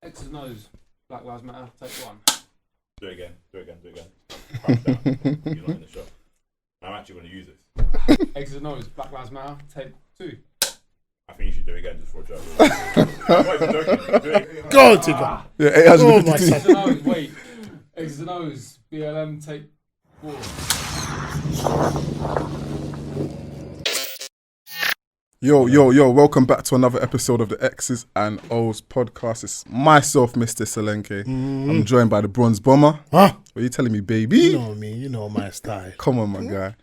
X's and O's, Black Lives Matter, take one. Do it again. Crouch down. You're not in the shot. I'm actually going to use this. X's and O's, Black Lives Matter, take two. I think you should do it again just for a joke. I'm not even joking. Do it. Go on, Tigger. Yeah, 852. X's and O's, wait. X's and O's, BLM, take four. Yo, welcome back to another episode of the X's and O's podcast. It's myself, Mr. Selenkay. I'm joined by the Bronze Bomber. Huh? What are you telling me, baby? You know me, you know my style. Come on, my guy.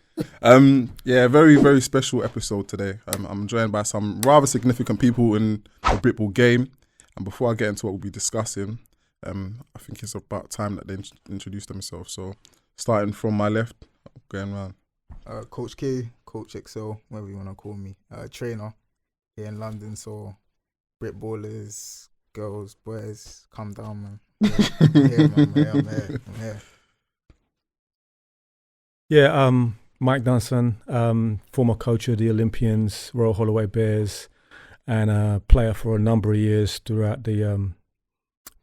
Very, very special episode today. I'm joined by some rather significant people in the Britball game. And before I get into what we'll be discussing, I think it's about time that they introduce themselves. So, starting from my left, going round. Coach K, Coach XL, whatever you want to call me. Trainer here in London, so Brit ballers, girls, boys, come down, man. I'm here. Yeah, Mike Dunson, former coach of the Olympians, Royal Holloway Bears, and a player for a number of years throughout the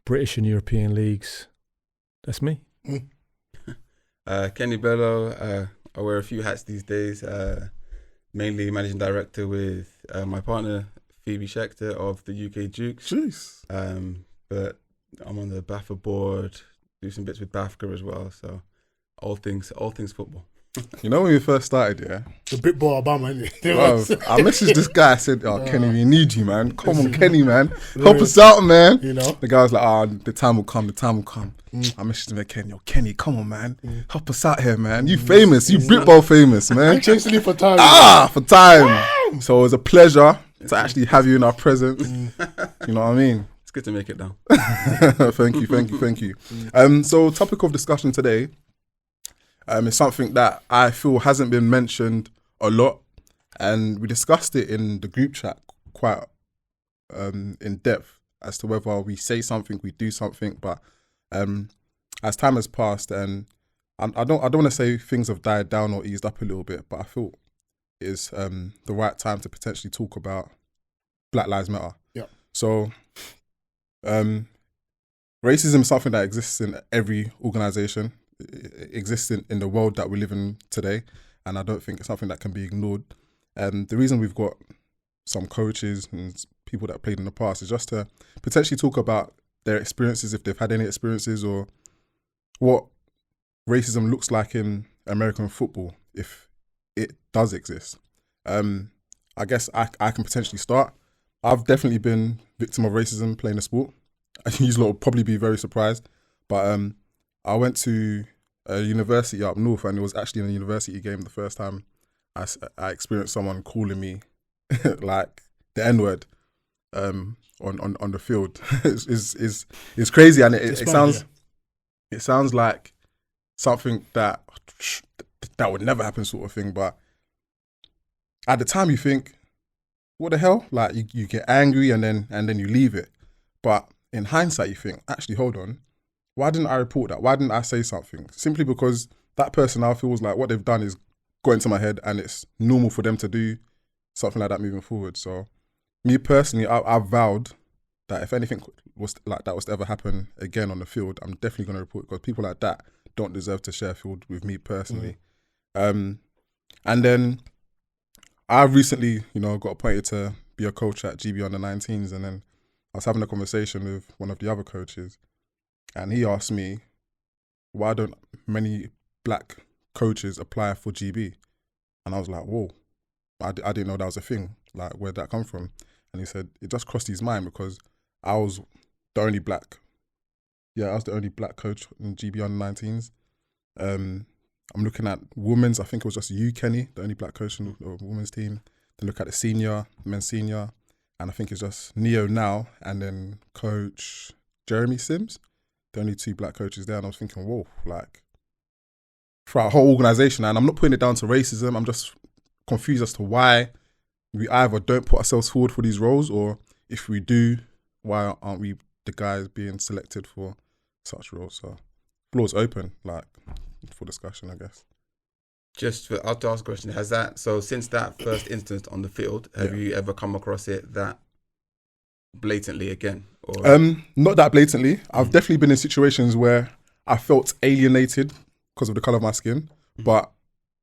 British and European leagues. That's me. Kenny Bellow, I wear a few hats these days, mainly managing director with my partner, Phoebe Schechter of the UK Dukes. Jeez. But I'm on the BAFA board, do some bits with BAFCA as well, so all things football. You know when we first started, yeah? The Brit Ball Obama, isn't it? Bro, I messaged this guy, I said, Kenny, we need you, man. Come on, Kenny, man. Help us out, man. You know? The guy was like, the time will come. I messaged him again, Kenny, come on, man. Help us out here, man. You famous. You Britball famous, man. Chasing you for time. For time. So it was a pleasure to actually have you in our presence. You know what I mean? It's good to make it down. Thank you. So topic of discussion today is something that I feel hasn't been mentioned a lot, and we discussed it in the group chat quite in depth as to whether we say something, we do something, but as time has passed, and I don't want to say things have died down or eased up a little bit, but I feel it is the right time to potentially talk about Black Lives Matter. Yeah. So racism is something that exists in every organisation. It exists in the world that we live in today, and I don't think it's something that can be ignored. The reason we've got some coaches and people that played in the past is just to potentially talk about their experiences, if they've had any experiences, or what racism looks like in American football, if it does exist. I guess I can potentially start. I've definitely been victim of racism playing the sport. I think you lot will probably be very surprised, but I went to a university up north, and it was actually in a university game the first time I experienced someone calling me like the N-word on the field. It's crazy, and it sounds like something that would never happen, sort of thing. But at the time, you think, what the hell? Like you get angry and then you leave it. But in hindsight, you think, actually, hold on. Why didn't I report that? Why didn't I say something? Simply because that person now feels like what they've done is got into my head, and it's normal for them to do something like that moving forward. So me personally, I've vowed that if anything was like that was to ever happen again on the field, I'm definitely going to report it, because people like that don't deserve to share field with me personally. And then I recently, got appointed to be a coach at GB Under 19s, and then I was having a conversation with one of the other coaches, and he asked me, why don't many black coaches apply for GB? And I was like, whoa, I didn't know that was a thing. Like, where'd that come from? And he said, it just crossed his mind because I was the only black coach in GB Under 19s. I'm looking at women's, I think it was just you, Kenny, the only black coach in the women's team. Then look at the men's senior, and I think it's just Neo now, and then Coach Jeremy Sims, the only two black coaches there. And I was thinking, whoa, like, for our whole organisation, and I'm not putting it down to racism, I'm just confused as to why we either don't put ourselves forward for these roles, or if we do, why aren't we the guys being selected for such roles? So, floor's open, like, for discussion, I guess. I'll have to ask a question. So since that first instance on the field, have you ever come across it that blatantly again? Or Not that blatantly. I've definitely been in situations where I felt alienated because of the color of my skin. But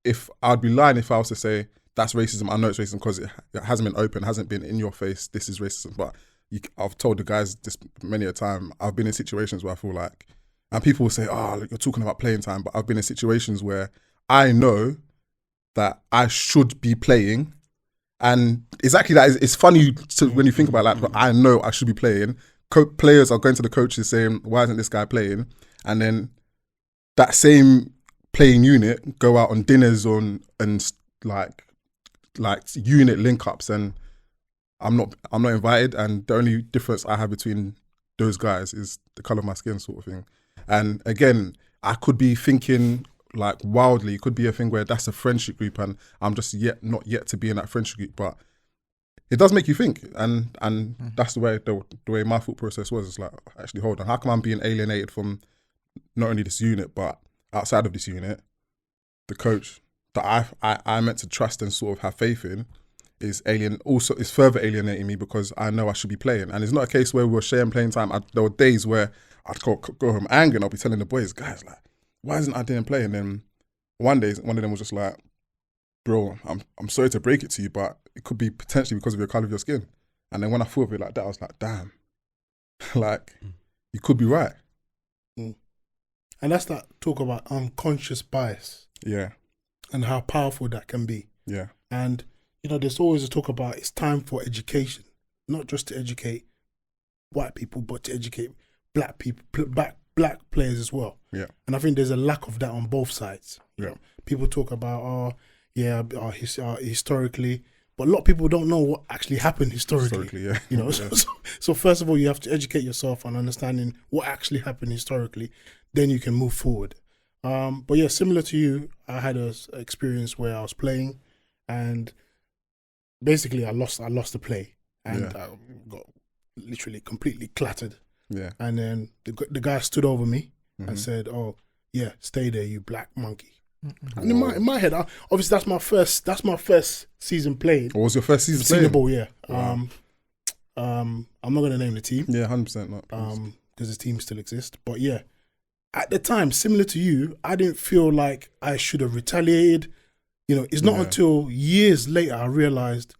if I'd be lying if I was to say that's racism, I know it's racism because it hasn't been open, hasn't been in your face. This is racism. But I've told the guys this many a time. I've been in situations where I feel like, and people will say, "Oh, look, you're talking about playing time," but I've been in situations where I know that I should be playing, and exactly that. It's funny when you think about that. But I know I should be playing. Players are going to the coaches saying, "Why isn't this guy playing?" And then that same playing unit go out on dinners and like unit link ups, and I'm not invited, and the only difference I have between those guys is the colour of my skin, sort of thing. And again, I could be thinking like wildly. It could be a thing where that's a friendship group, and I'm just not yet to be in that friendship group. But it does make you think, and that's the way my thought process was. It's like, actually, hold on, how come I'm being alienated from not only this unit but outside of this unit? The coach that I meant to trust and sort of have faith in is further alienating me because I know I should be playing. And it's not a case where we were sharing playing time. There were days where I'd go home angry and I'll be telling the boys, guys, like, why isn't I doing play? And then one day, one of them was just like, bro, I'm sorry to break it to you, but it could be potentially because of your colour of your skin. And then when I thought of it like that, I was like, damn, like, you could be right. And that's that talk about unconscious bias. Yeah. And how powerful that can be. Yeah. And, you know, there's always a talk about it's time for education, not just to educate white people, but to educate black people, black players as well. Yeah. And I think there's a lack of that on both sides. You Yeah. know, people talk about, historically, but a lot of people don't know what actually happened historically. Yeah. You know, so first of all, you have to educate yourself on understanding what actually happened historically. Then you can move forward. But yeah, similar to you, I had an experience where I was playing, and basically I lost the play, and I got literally completely clattered. Yeah. And then the guy stood over me and said, "Oh, yeah, stay there, you black monkey." And in my head, obviously that's my first season playing. What was your first season Senior playing? ball, yeah. Wow. I'm not gonna name the team. Yeah, 100% not. Because the team still exists. But yeah, at the time, similar to you, I didn't feel like I should have retaliated. You know, it's not until years later I realized,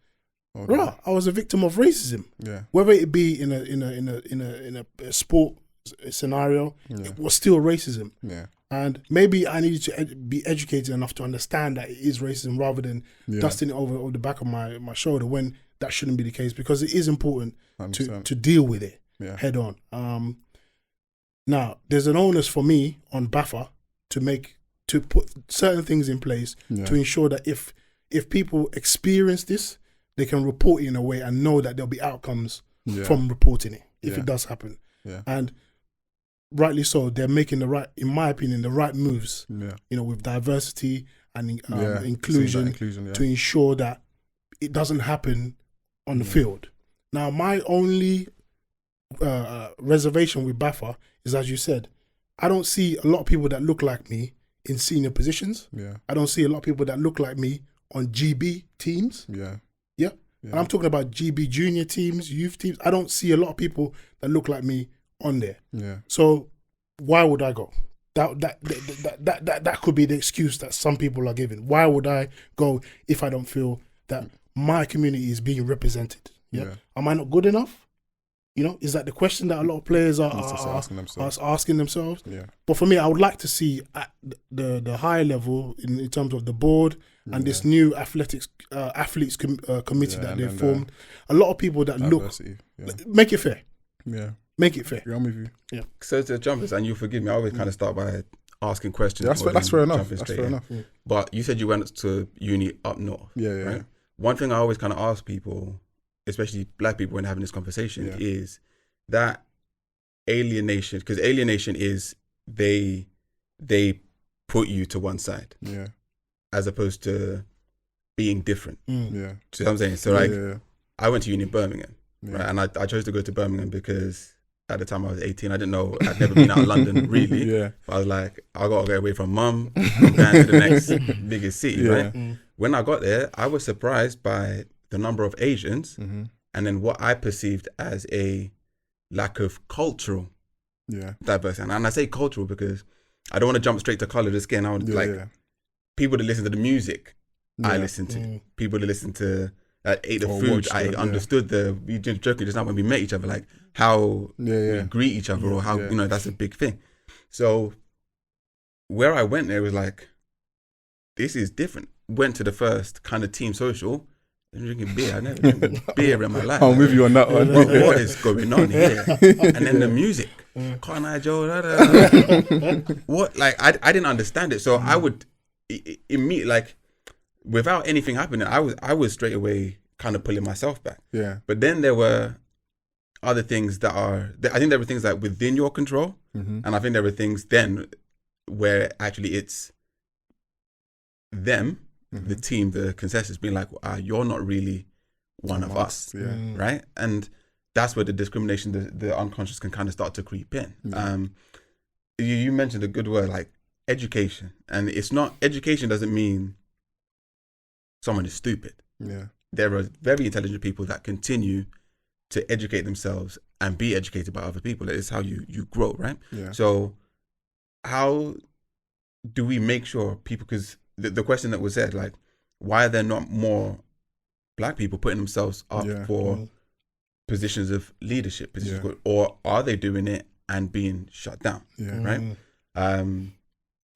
I was a victim of racism. Yeah. Whether it be in a sport scenario, it was still racism. Yeah. And maybe I needed to be educated enough to understand that it is racism rather than dusting it over the back of my shoulder when that shouldn't be the case, because it is important to deal with it head on. Now, there's an onus for me on BAFA to put certain things in place to ensure that if people experience this, they can report it in a way and know that there'll be outcomes from reporting it if it does happen. Yeah. And rightly so, they're making in my opinion, the right moves. Yeah. You know, with diversity and inclusion to ensure that it doesn't happen on the field. Now, my only reservation with BAFA is, as you said, I don't see a lot of people that look like me in senior positions. Yeah. I don't see a lot of people that look like me on GB teams. Yeah. Yeah. And I'm talking about GB junior teams, youth teams. I don't see a lot of people that look like me on there. Yeah. So why would I go? That could be the excuse that some people are giving. Why would I go if I don't feel that my community is being represented? Yeah. Am I not good enough? You know, is that the question that a lot of players are asking themselves? Yeah. But for me, I would like to see at the higher level in terms of the board and this new athletes committee that they've formed. A lot of people that make it fair. Yeah. Make it fair. Yeah, I'm with you. Yeah. So to jumpers, and you forgive me, I always kind of start by asking questions. Yeah, that's fair enough. That's fair enough. Yeah. But you said you went to uni up north. Yeah. Right? One thing I always kind of ask people, especially black people when having this conversation, is that alienation, because alienation is they put you to one side, as opposed to being different. Yeah. So I'm saying, so I went to uni in Birmingham, right, and I chose to go to Birmingham because at the time I was 18. I didn't know, I'd never been out of London really. But I was like, I gotta get away from mum. I'm going to the next biggest city, right? When I got there, I was surprised by the number of Asians and then what I perceived as a lack of cultural diversity. And I say cultural because I don't want to jump straight to color. Just again, I would people that listen to the music I listen to, people that listen to ate the food. I understood we just joking just now when we met each other, like how we greet each other or how that's a big thing. So where I went there was like, this is different. Went to the first kind of team social. I'm drinking beer. I never drank beer in my life. I'm with you on that one. What is going on here? And then the music. Can't I, Joe? What? Like, I didn't understand it. So I would immediately, like, without anything happening, I was straight away kind of pulling myself back. Yeah. But then there were other things that I think there were things like within your control. Mm-hmm. And I think there were things then where actually it's them, the team, the consensus being like, you're not really one of us, right? And that's where the discrimination, the unconscious can kind of start to creep in. You mentioned a good word, like education. And it's not, education doesn't mean someone is stupid. Yeah. There are very intelligent people that continue to educate themselves and be educated by other people. That is how you grow, right? Yeah. So how do we make sure people, because the question that was said, like, why are there not more black people putting themselves up for positions of leadership, or are they doing it and being shut down? Yeah. Right.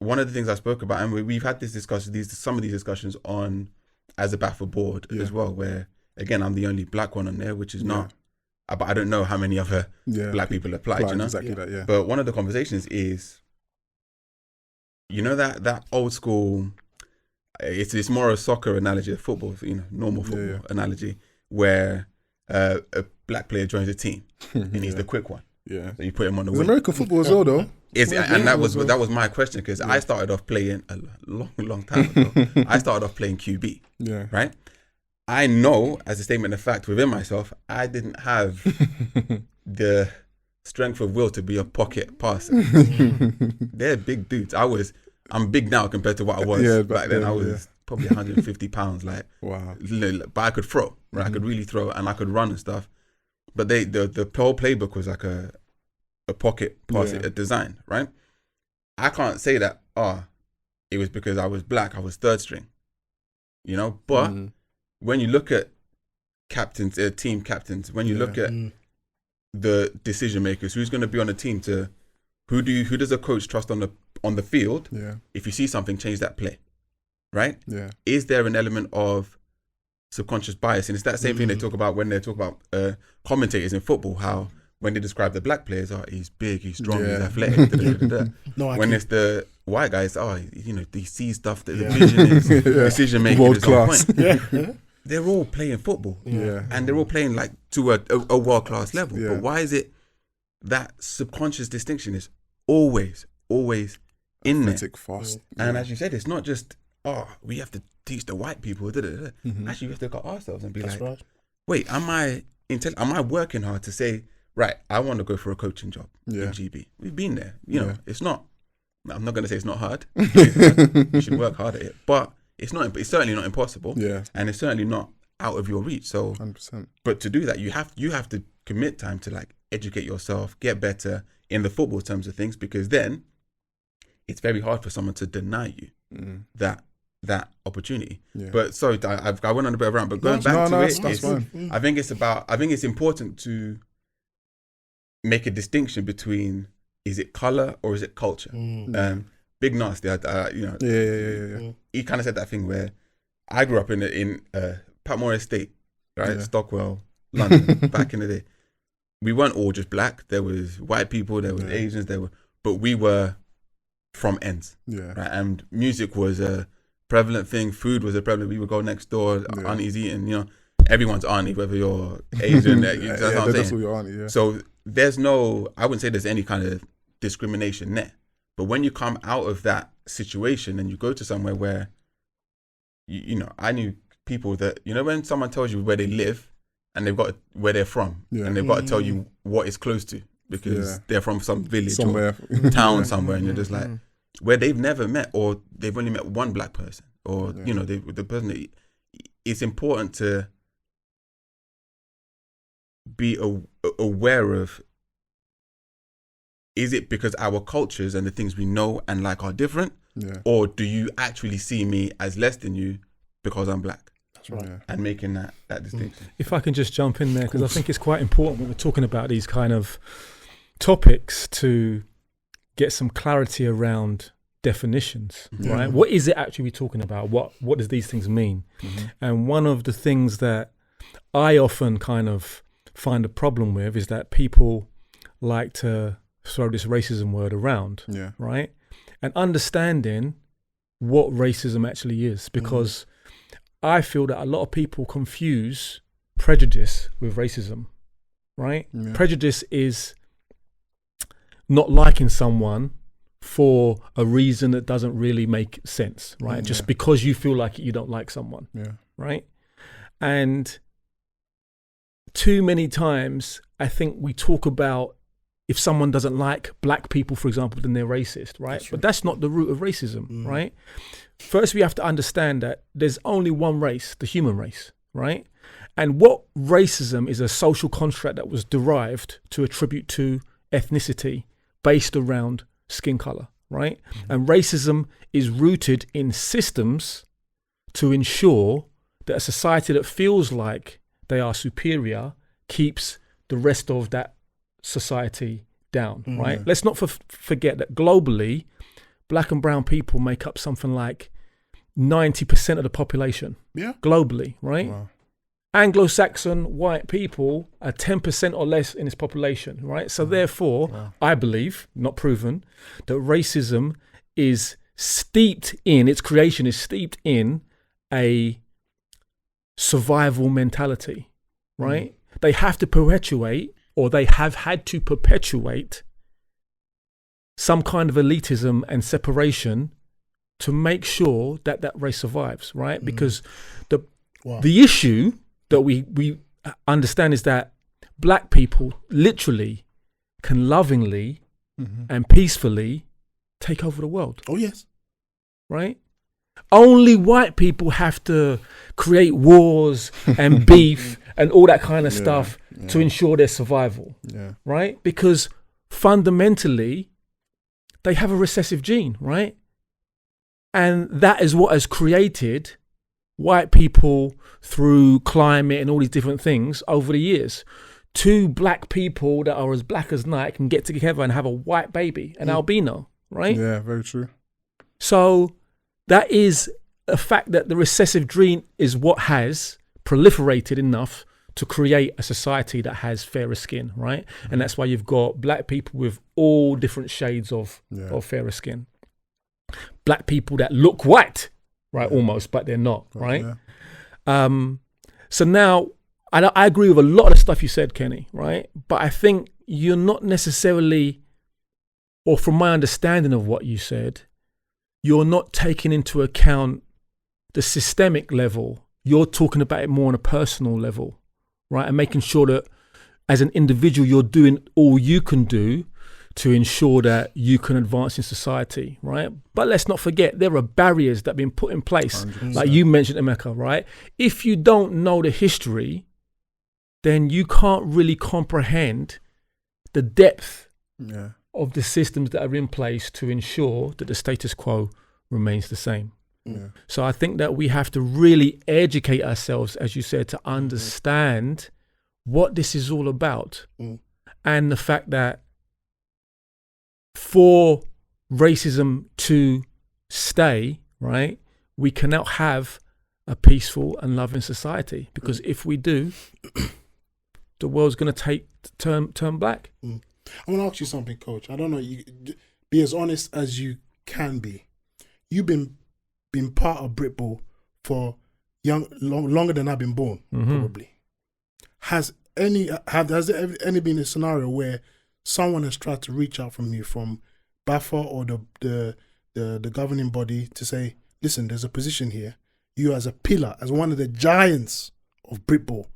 One of the things I spoke about, and we've had this discussion, some of these discussions on as a BAFA board as well, where again I'm the only black one on there, which is not. But I don't know how many other black people applied. You know, exactly that. Yeah. But one of the conversations is, that old school. It's more a soccer analogy, a football, normal football analogy, where a black player joins a team and he's the quick one. Yeah, so you put him on the wing. American football as well, though. And that was my question, because I started off playing a long time ago. I started off playing QB. Yeah. Right. I know, as a statement of fact within myself, I didn't have the strength of will to be a pocket passer. They're big dudes. I'm big now compared to what I was back then. I was probably 150 pounds, like, wow. But I could throw, right? I could really throw, and I could run and stuff. But the whole playbook was like a pocket pass design, right? I can't say that, it was because I was black, I was third string, but when you look at captains, team captains, when you look at the decision makers, who's going to be on the team who does a coach trust on the field? Yeah. If you see something, change that play, right? Yeah. Is there an element of subconscious bias? And it's that same thing they talk about when they talk about commentators in football, how when they describe the black players, he's big, he's strong, he's athletic. When it's the white guys, they see stuff that the vision is, decision making world is class. On point. They're all playing football, and they're all playing like to a world class level. Yeah. But why is it that subconscious distinction is always in there? Fast. And as you said, it's not just we have to teach the white people. Actually, we have to look at ourselves and be wait, am I working hard to say, right, I want to go for a coaching job in GB? We've been there. It's not. I'm not going to say it's not hard. You should work hard at it, but it's not. It's certainly not impossible. Yeah, and it's certainly not out of your reach. So, 100%. But to do that, you have to commit time to like educate yourself, get better in the football terms of things, because then it's very hard for someone to deny you that opportunity. Yeah. But sorry, I went on a bit of a rant, but going back to it, I think it's important to make a distinction between, is it color or is it culture? Big Nasty, he kind of said that thing where I grew up in Patmore Estate, right? Stockwell, London, back in the day. We weren't all just black. There was white people, there was Asians, but we were from ends. Yeah. Right? And music was a prevalent thing. Food was a prevalent. We would go next door, auntie's eating, everyone's auntie, whether you're Asian, that's what I'm saying. Your auntie, So I wouldn't say there's any kind of discrimination there. But when you come out of that situation and you go to somewhere where, I knew people that, when someone tells you where they live and they've got where they're from, and they've got to tell you what it's close to, because they're from some village somewhere, or town somewhere, and you're just like, where they've never met, or they've only met one black person, or the person that, it's important to be aware of, is it because our cultures and the things we know and like are different? Yeah. Or do you actually see me as less than you because I'm black? That's right. Yeah. And making that distinction. If I can just jump in there, because I think it's quite important when we're talking about these kind of topics to get some clarity around definitions, right? What is it actually we're talking about? What does these things mean? And one of the things that I often kind of find a problem with is that people like to throw this racism word around, right? And understanding what racism actually is, because I feel that a lot of people confuse prejudice with racism, right? Yeah. Prejudice is not liking someone for a reason that doesn't really make sense, right? Just because you feel like you don't like someone, right? And too many times, I think we talk about if someone doesn't like black people, for example, then they're racist, right? But that's not the root of racism, right? First, we have to understand that there's only one race, the human race, right? And what racism is a social construct that was derived to attribute to ethnicity based around skin color, right? And racism is rooted in systems to ensure that a society that feels like they are superior keeps the rest of that society down, right? Let's not forget that globally, black and brown people make up something like 90% of the population globally, right? Wow. Anglo-Saxon white people are 10% or less in its population, right? So therefore, I believe, not proven, that racism is steeped in, its creation is steeped in a survival mentality, right? They have to perpetuate, or they have had to perpetuate, some kind of elitism and separation to make sure that that race survives, right? Because the issue that we understand is that black people literally can lovingly and peacefully take over the world. Oh, yes. Right? Only white people have to create wars and beef and all that kind of stuff to ensure their survival. Right? Because fundamentally, they have a recessive gene, right? And that is what has created white people through climate and all these different things over the years. Two black people that are as black as night can get together and have a white baby, an albino, right? Yeah, very true. So that is a fact that the recessive gene is what has proliferated enough to create a society that has fairer skin, right? And that's why you've got black people with all different shades of fairer skin. Black people that look white, right, almost, but they're not, right? So now, I agree with a lot of the stuff you said, Kenny, right? But I think you're not necessarily, or from my understanding of what you said, you're not taking into account the systemic level. You're talking about it more on a personal level, right? And making sure that as an individual, you're doing all you can do to ensure that you can advance in society, right? But let's not forget, there are barriers that have been put in place, 100%. like you mentioned, Emeka, right? If you don't know the history, then you can't really comprehend the depth of the systems that are in place to ensure that the status quo remains the same. So I think that we have to really educate ourselves, as you said, to understand what this is all about. And the fact that for racism to stay, right, we cannot have a peaceful and loving society, because if we do, the world's going to turn black. I want to ask you something, Coach. I don't know. You be as honest as you can be. You've been part of Britball for longer than I've been born, probably. Has there ever been a scenario where someone has tried to reach out from you, from BAFA or the governing body, to say, listen, there's a position here. You as a pillar, as one of the giants of Britball,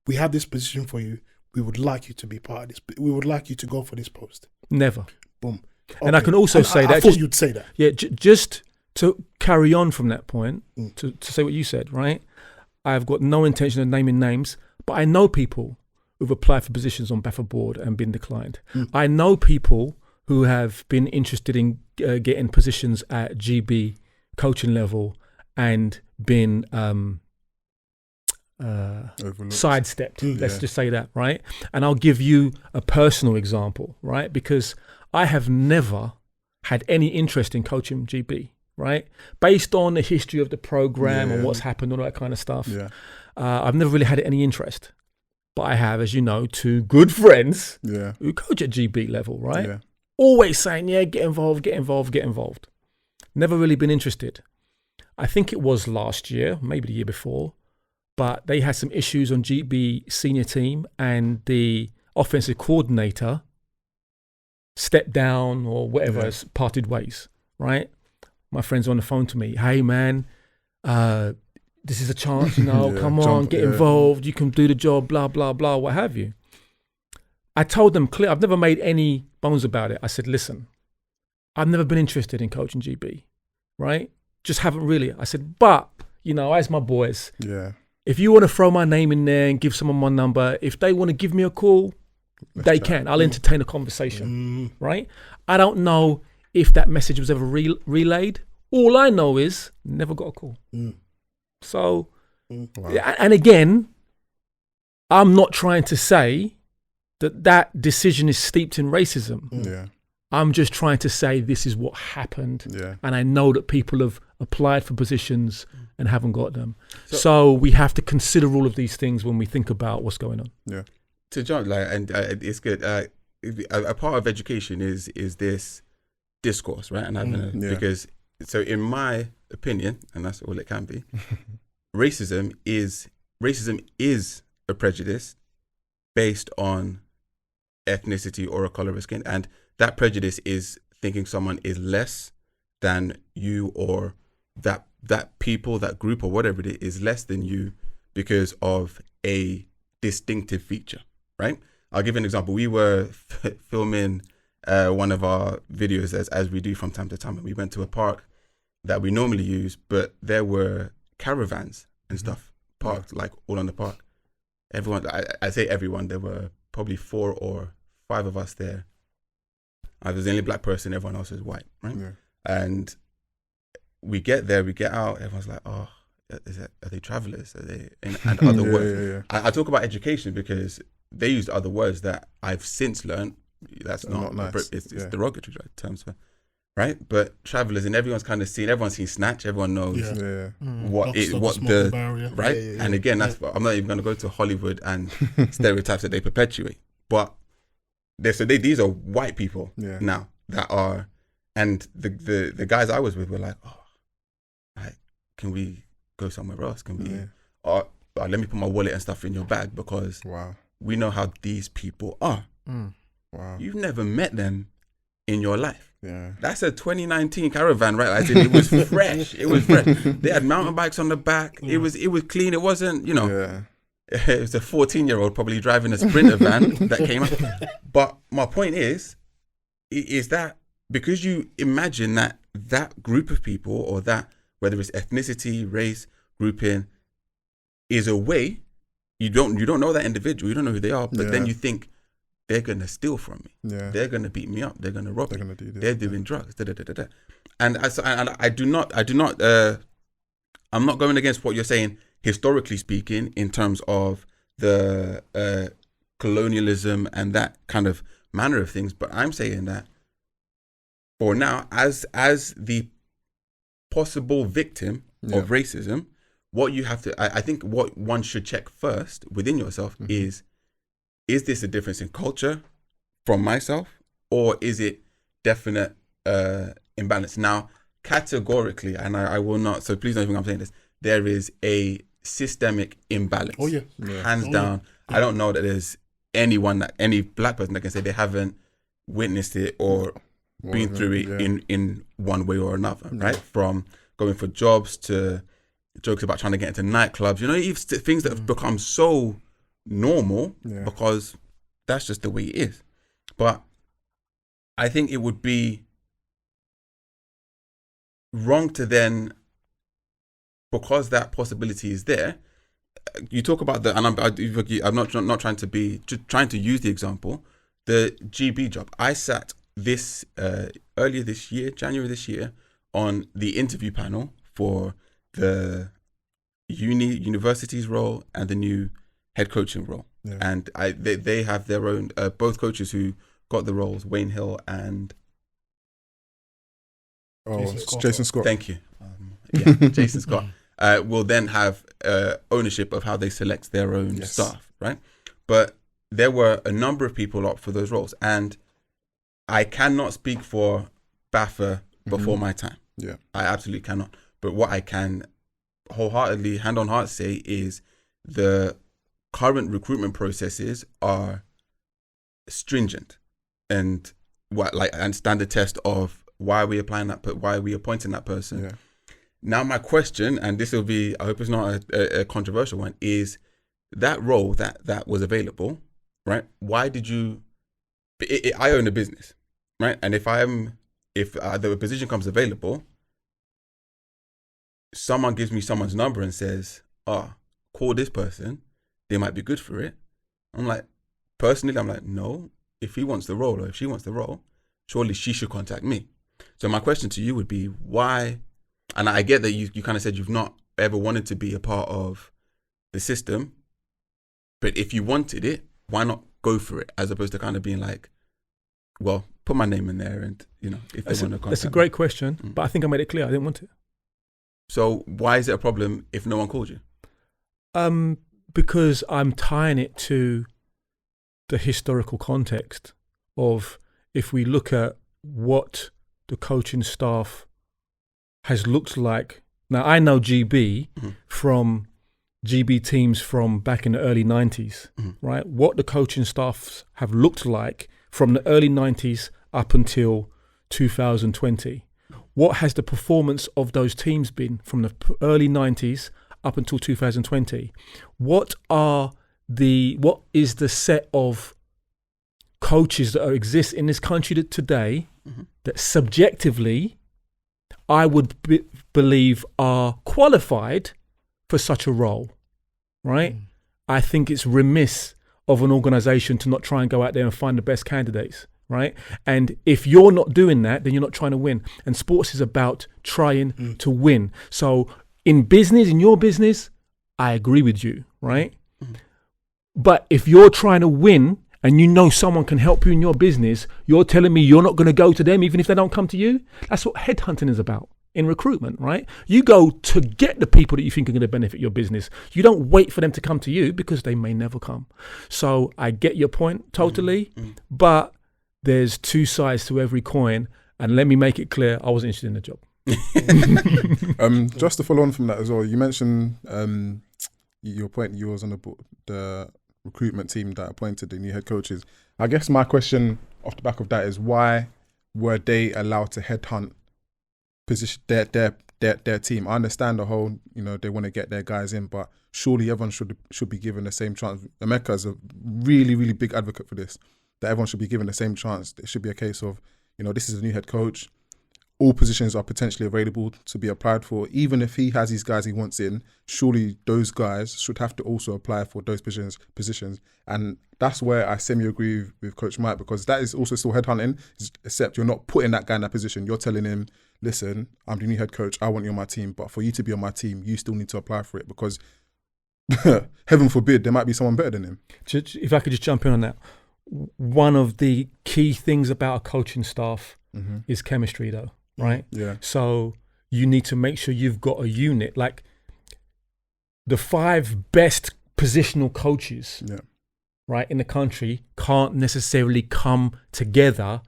we have this position for you. We would like you to be part of this. We would like you to go for this post. Never. Boom. Okay. And I can also say that. I thought you'd say that. Yeah, just to carry on from that point, to say what you said, right? I've got no intention of naming names, but I know people who've applied for positions on BAFA board and been declined. I know people who have been interested in getting positions at GB coaching level and been sidestepped. Let's just say that, right? And I'll give you a personal example, right? Because I have never had any interest in coaching GB, right? Based on the history of the program and what's happened, all that kind of stuff. Yeah. I've never really had any interest. But I have, as you know, 2 good friends who coach at GB level, right? Yeah. Always saying, get involved. Never really been interested. I think it was last year, maybe the year before, but they had some issues on GB senior team and the offensive coordinator stepped down or whatever, has parted ways, right? My friend's on the phone to me, hey man, this is a chance, come on, get involved, you can do the job, blah, blah, blah, what have you. I told them clear, I've never made any bones about it. I said, listen, I've never been interested in coaching GB, right? Just haven't really. I said, but, as my boys, if you want to throw my name in there and give someone my number, if they want to give me a call, they can. I'll entertain a conversation, right? I don't know if that message was ever relayed. All I know is never got a call. So, and again, I'm not trying to say that decision is steeped in racism. I'm just trying to say this is what happened. And I know that people have applied for positions and haven't got them. So we have to consider all of these things when we think about what's going on. To John, it's good. A part of education is this discourse, right? And because so in my opinion, and that's all it can be, racism is a prejudice based on ethnicity or a color of skin, and that prejudice is thinking someone is less than you, or that people, that group, or whatever it is less than you because of a distinctive feature, right? I'll give you an example. We were filming one of our videos as we do from time to time, and we went to a park that we normally use, but there were caravans and stuff parked like all on the park. Everyone, I say everyone, there were probably 4 or 5 of us there. I was the only black person, everyone else is white, right? And we get there, we get out, everyone's like, oh, are they travelers? Are they, and other words. I talk about education because they used other words that I've since learned. That's not nice. It's derogatory terms for, right? But travelers, and everyone's seen Snatch. Everyone knows what the barrier. Right. And again, I'm not even going to go to Hollywood and stereotypes that they perpetuate. But these are white people now that are, and the guys I was with were like, can we go somewhere else? Can we? Let me put my wallet and stuff in your bag because we know how these people are. You've never met them in your life. That's a 2019 caravan, right? I said it was fresh. It was fresh. They had mountain bikes on the back. It was clean. It wasn't, it was a 14-year-old probably driving a Sprinter van that came up. But my point is that because you imagine that group of people, or that, whether it's ethnicity, race, grouping, is a way, you don't know that individual, you don't know who they are, but then you think, they're going to steal from me. They're going to beat me up. They're going to rob me. They're doing drugs. And I do not, I'm not going against what you're saying, historically speaking, in terms of the colonialism and that kind of manner of things. But I'm saying that for now, as the possible victim of racism, what you have to, I think what one should check first within yourself is this a difference in culture from myself, or is it definite imbalance? Now, categorically, and I will not, so please don't think I'm saying this, there is a systemic imbalance. Hands down. I don't know that there's any black person that can say they haven't witnessed it or been through it in one way or another, right? From going for jobs to jokes about trying to get into nightclubs, even things that have become so normal because that's just the way it is. But I think it would be wrong to then, because that possibility is there, you talk about the, and I'm not trying to be, just trying to use the example, the GB job. I sat this earlier this year, January this year, on the interview panel for the university's role and the new head coaching role. Yeah. And they have their own, both coaches who got the roles, Wayne Hill and Jason Scott. Thank you. Jason Scott will then have ownership of how they select their own staff, right? But there were a number of people up for those roles, and I cannot speak for BAFA before my time. Yeah, I absolutely cannot. But what I can wholeheartedly, hand on heart, say is the current recruitment processes are stringent and stand the test of why are we applying why are we appointing that person. Yeah. Now my question, and this will be, I hope it's not a controversial one, is that role that was available, right? Why did you? I own a business, right? And if the position comes available, someone gives me someone's number and says, call this person, they might be good for it. I'm like, no, if he wants the role or if she wants the role, surely she should contact me. So my question to you would be, why? And I get that you kind of said you've not ever wanted to be a part of the system, but if you wanted it, why not go for it, as opposed to kind of being like, well, put my name in there, and if they want to contact that's a great question, but I think I made it clear I didn't want it. So why is it a problem if no one called you? Because I'm tying it to the historical context of, if we look at what the coaching staff has looked like. Now, I know GB from GB teams from back in the early 90s, right? What the coaching staffs have looked like from the early 90s up until 2020. What has the performance of those teams been from the early 90s up until 2020? What is the set of coaches that exist in this country today that subjectively I would believe are qualified for such a role, right? I think it's remiss of an organisation to not try and go out there and find the best candidates, right? And if you're not doing that, then you're not trying to win. And sports is about trying to win. So in your business, I agree with you, right? But if you're trying to win and you know someone can help you in your business, you're telling me you're not going to go to them even if they don't come to you? That's what headhunting is about in recruitment, right? You go to get the people that you think are going to benefit your business. You don't wait for them to come to you, because they may never come. So I get your point totally, but there's two sides to every coin. And let me make it clear, I wasn't interested in the job. Just to follow on from that as well, you mentioned your point, you was on the recruitment team that appointed the new head coaches. I guess my question off the back of that is, why were they allowed to headhunt position their team? I understand the whole, they want to get their guys in, but surely everyone should be given the same chance. Emeka is a really, really big advocate for this, that everyone should be given the same chance. It should be a case of, this is a new head coach. All positions are potentially available to be applied for. Even if he has these guys he wants in, surely those guys should have to also apply for those positions. And that's where I semi-agree with Coach Mike, because that is also still headhunting, except you're not putting that guy in that position. You're telling him, listen, I'm the new head coach, I want you on my team, but for you to be on my team, you still need to apply for it, because heaven forbid, there might be someone better than him. If I could just jump in on that. One of the key things about a coaching staff is chemistry, though. Right? Yeah. So you need to make sure you've got a unit. Like, the 5 best positional coaches, right, in the country can't necessarily come together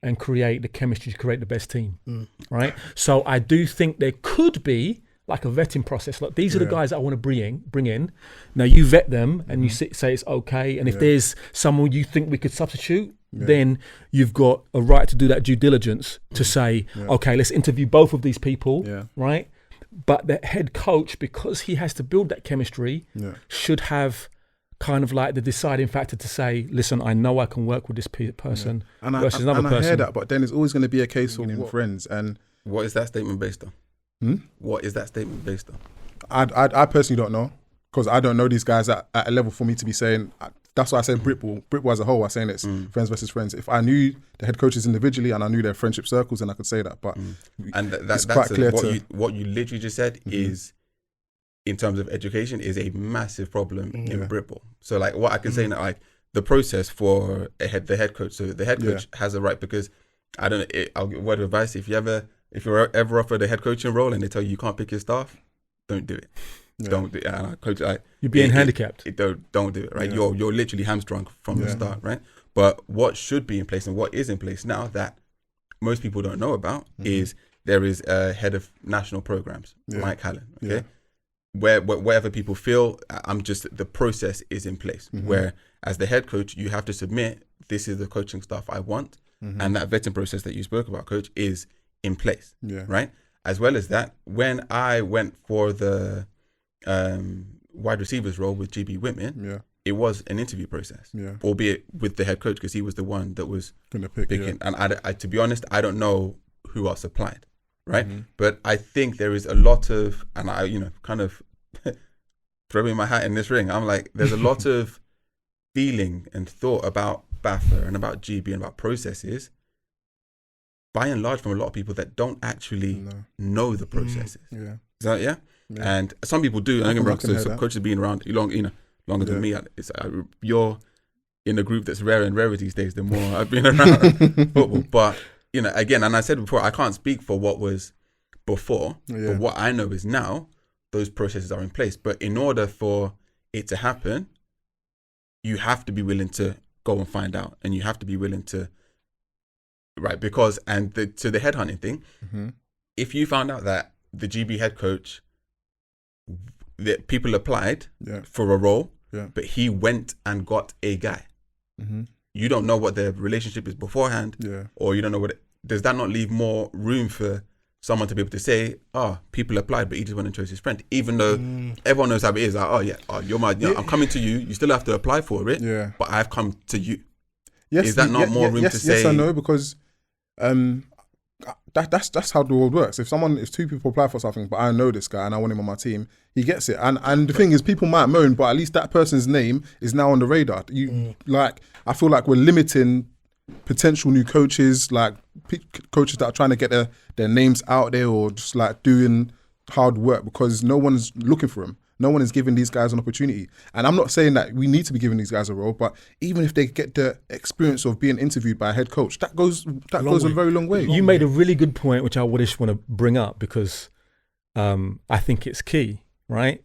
and create the chemistry to create the best team, right? So I do think there could be like a vetting process. Like, these are the guys that I want to bring in. Now you vet them and you say it's okay. And if there's someone you think we could substitute, then you've got a right to do that due diligence to say, okay, let's interview both of these people, right? But the head coach, because he has to build that chemistry, should have kind of like the deciding factor to say, listen, I know I can work with this person versus another person. I hear that, but then it's always going to be a case of friends. And what is that statement based on? What is that statement based on? I personally don't know. because I don't know these guys at a level for me to be saying. That's why I said Britball as a whole. I'm saying it's friends versus friends. If I knew the head coaches individually and I knew their friendship circles, then I could say that. But and it's that's quite clear what you literally just said is, in terms of education, is a massive problem in Britball. So like what I can say now, like the process for the head coach. So the head coach has a right, because I don't know. I'll give a word of advice: if you're ever offered a head coaching role and they tell you can't pick your staff, don't do it. Yeah. Don't do it. Coach, you're being handicapped. Don't do it, right? You're literally hamstrung from the start, right? But what should be in place and what is in place now that most people don't know about is there is a head of national programs, Mike Hallen. Okay, wherever people feel, the process is in place. Where as the head coach, you have to submit, this is the coaching staff I want, and that vetting process that you spoke about, coach, is in place, right? As well as that, when I went for the wide receivers role with GB Whitman, it was an interview process, albeit with the head coach, because he was the one that was gonna picking. And I, to be honest, I don't know who else applied, right? But I think there is a lot of, and I, kind of throwing my hat in this ring, I'm like, there's a lot of feeling and thought about BAFA and about GB and about processes, by and large, from a lot of people that don't actually know the processes. So, and some people do. I can so some coaches being around longer than me. You're in a group that's rarer and rarer these days. The more I've been around football, but again, and I said before, I can't speak for what was before, but what I know is now those processes are in place. But in order for it to happen, you have to be willing to go and find out, and you have to be willing to. Right, because to the headhunting thing, if you found out that the GB head coach, that people applied for a role, but he went and got a guy, you don't know what their relationship is beforehand, or you don't know does that not leave more room for someone to be able to say, people applied, but he just went and chose his friend, even though everyone knows how it is. Like, you're my, I'm coming to you. You still have to apply for it, but I've come to you. Yes, is that not more room to say? Yes, I know, because that's how the world works. If two people apply for something, but I know this guy and I want him on my team, he gets it. And the thing is, people might moan, but at least that person's name is now on the radar. I feel like we're limiting potential new coaches, like coaches that are trying to get their names out there, or just like doing hard work, because no one's looking for them. No one is giving these guys an opportunity. And I'm not saying that we need to be giving these guys a role, but even if they get the experience of being interviewed by a head coach, that goes a very long way. You made a really good point, which I would just want to bring up, because I think it's key, right?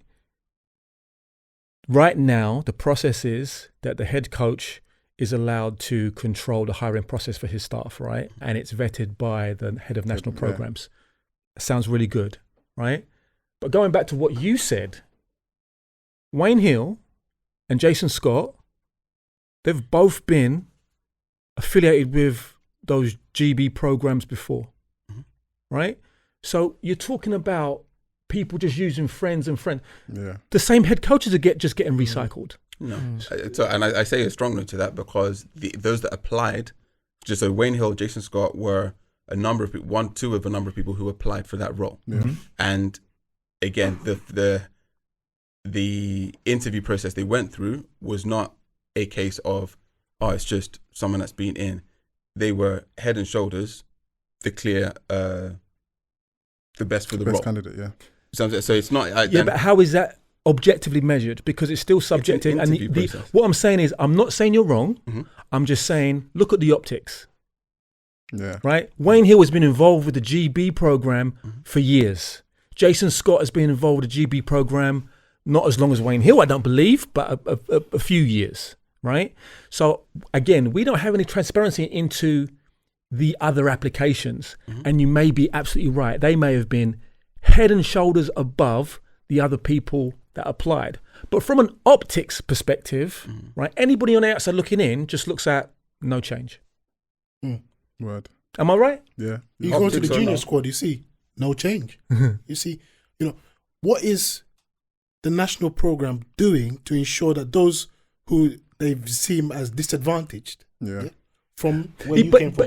Right now, the process is that the head coach is allowed to control the hiring process for his staff, right? And it's vetted by the head of national programs. Sounds really good, right? But going back to what you said, Wayne Hill and Jason Scott, they've both been affiliated with those GB programs before, right? So you're talking about people just using friends and friends. The same head coaches are just getting recycled. No. So, and I say a strong note to that, because those that applied, just so Wayne Hill, Jason Scott were a number of people, two of a number of people who applied for that role. And again, the interview process they went through was not a case of, it's just someone that's been in. They were head and shoulders the clear, the best for the role. Candidate, So it's not. But how is that objectively measured? Because it's still subjective. And what I'm saying is, I'm not saying you're wrong. I'm just saying, look at the optics. Right? Wayne Hill has been involved with the GB program for years. Jason Scott has been involved with the GB program, not as long as Wayne Hill, I don't believe, but a few years, right? So again, we don't have any transparency into the other applications. And you may be absolutely right. They may have been head and shoulders above the other people that applied. But from an optics perspective, right, anybody on the outside looking in just looks at no change. Word. Am I right? Yeah. You go to the junior squad, you see no change. You see, what is the national program doing to ensure that those who they seem as disadvantaged from where you came from,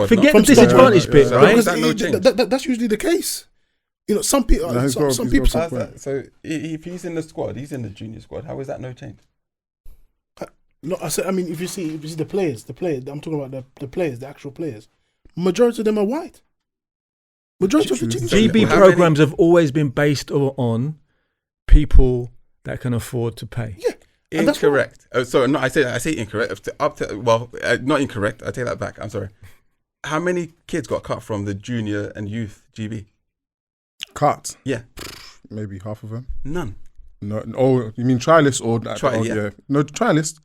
forget the disadvantage bit, right? That's usually the case. You know, some people. No, he's got- Some he's people. got- How's that? So if he's in the squad, he's in the junior squad. How is that no change? No, I said. I mean, if you see the players. I'm talking about the players, the actual players. Majority of them are white. Majority of the teams. GB How programs have always been based on people that can afford to pay. Yeah. And that's Incorrect. Sorry, no, I say incorrect. Not incorrect. I take that back. I'm sorry. How many kids got cut from the junior and youth GB? Cut. Yeah, Maybe half of them. none. No, oh, you mean trialists or that? Yeah. No, trialists.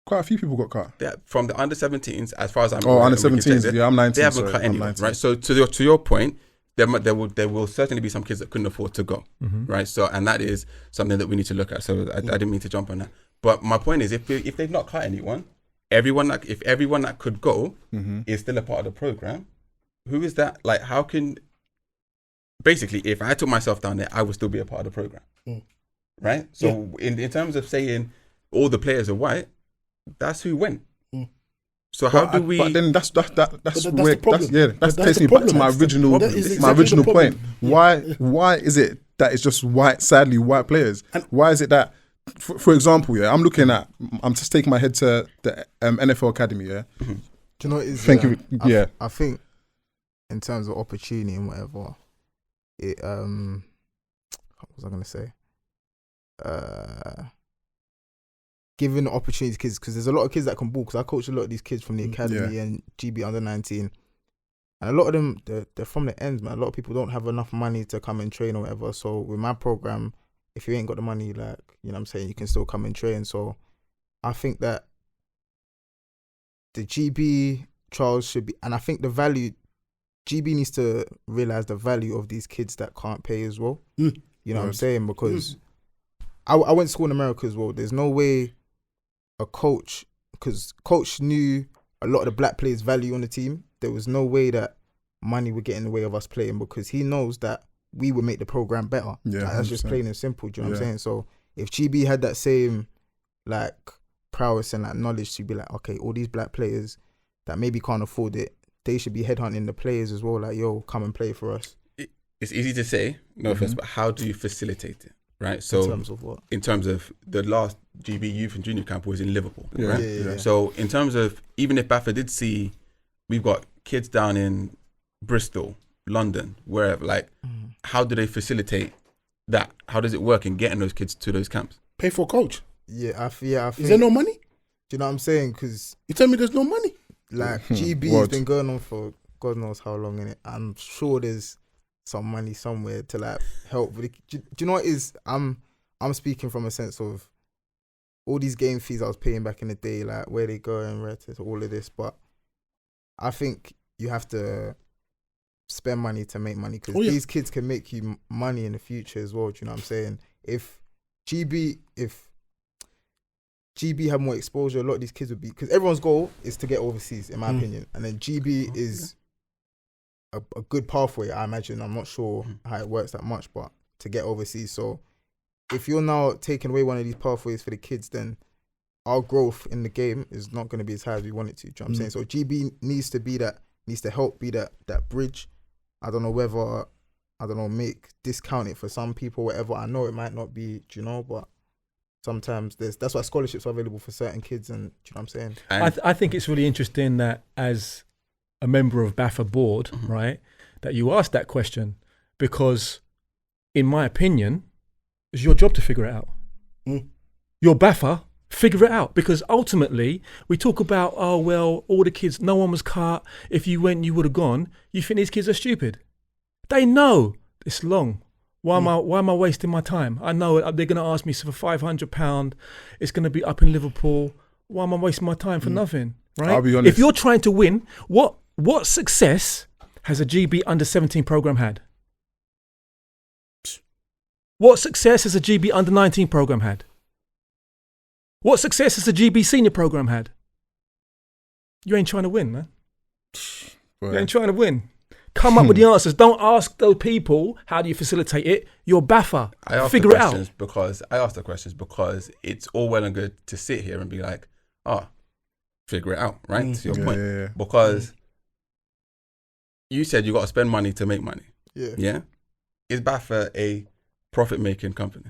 Quite a few people got cut. Yeah, from the under 17s, as far as I'm Oh, aware, under and we can check 17s. it, Yeah, I'm 19. they haven't sorry, cut I'm anyone, 19. right? So to your point, there will certainly be some kids that couldn't afford to go, right? So, and that is something that we need to look at. So I didn't mean to jump on that, but my point is, if they've not cut anyone, if everyone that could go is still a part of the program, who is that? Like, how can basically, if I took myself down there, I would still be a part of the program, right? So in terms of saying all the players are white, that's who went. So how do we? But then that's where the problem. that That's takes the me back to problem. my original That is exactly original the point. problem. Why is it that it's just white? Sadly, white players. Why is it that, for example, I'm just taking my head to the NFL Academy. Yeah. Do you know what it is? Thank you. Yeah. I think in terms of opportunity and whatever, it what was I gonna say? Giving the opportunity to kids, because there's a lot of kids that can ball. Because I coach a lot of these kids from the academy and GB under 19, and a lot of them they're from the ends, man. A lot of people don't have enough money to come and train or whatever. So with my program, if you ain't got the money, like, you know what I'm saying, you can still come and train. So I think that the GB trials should be, and I think the value, GB needs to realize the value of these kids that can't pay as well. You know what I'm saying? Because I went to school in America as well. There's no way a coach, because coach knew a lot of the black players' value on the team. There was no way that money would get in the way of us playing, because he knows that we would make the program better. Yeah, Like, that's just 100%. plain and simple. Do you know what I'm saying? So if GB had that same like prowess and like knowledge to be like, okay, all these black players that maybe can't afford it, they should be headhunting the players as well. Like, yo, come and play for us. It's easy to say, no offense, but how do you facilitate it, right? So In terms of what? in terms of the last GB youth and junior camp was in Liverpool, Yeah. right? Yeah. So in terms of, even if BAFA did see, we've got kids down in Bristol, London, wherever, like, how do they facilitate that? How does it work in getting those kids to those camps? Pay for a coach. I think. Is there no money? Do you know what I'm saying? Because You tell me there's no money. like GB has been going on for God knows how long in it. I'm sure there's some money somewhere to like help with it. Do you know what it is? I'm speaking from a sense of all these game fees I was paying back in the day, like where they go and where to all of this. But I think you have to spend money to make money, because these kids can make you money in the future as well. Do you know what I'm saying? If GB had more exposure, a lot of these kids would be, because everyone's goal is to get overseas, in my opinion. And then GB is a good pathway, I imagine. I'm not sure how it works that much, but to get overseas. So if you're now taking away one of these pathways for the kids, then our growth in the game is not going to be as high as we want it to. Do you know what I'm saying? So GB needs to help be that bridge. I don't know whether, discount it for some people, whatever. I know it might not be, do you know, but sometimes that's why scholarships are available for certain kids, and do you know what I'm saying? I think it's really interesting that as a member of BAFA board, right, that you asked that question, because in my opinion, it's your job to figure it out. Your BAFA, figure it out, because ultimately we talk about, oh, well, all the kids, no one was cut. If you went, you would have gone. You think these kids are stupid? They know it's long. Why am I wasting my time? I know they're going to ask me for £500. It's going to be up in Liverpool. Why am I wasting my time for nothing? Right? I'll be honest. If you're trying to win, what success has a GB under 17 program had? What success has a GB under 19 program had? What success has the GB senior program had? You ain't trying to win, man. Right. You ain't trying to win. Come up with the answers. Don't ask those people, how do you facilitate it? You're BAFA. Figure it out. I asked the questions because it's all well and good to sit here and be like, figure it out, right? To your point. Yeah. Because you said you got to spend money to make money. Yeah. Yeah? is BAFA a profit-making company?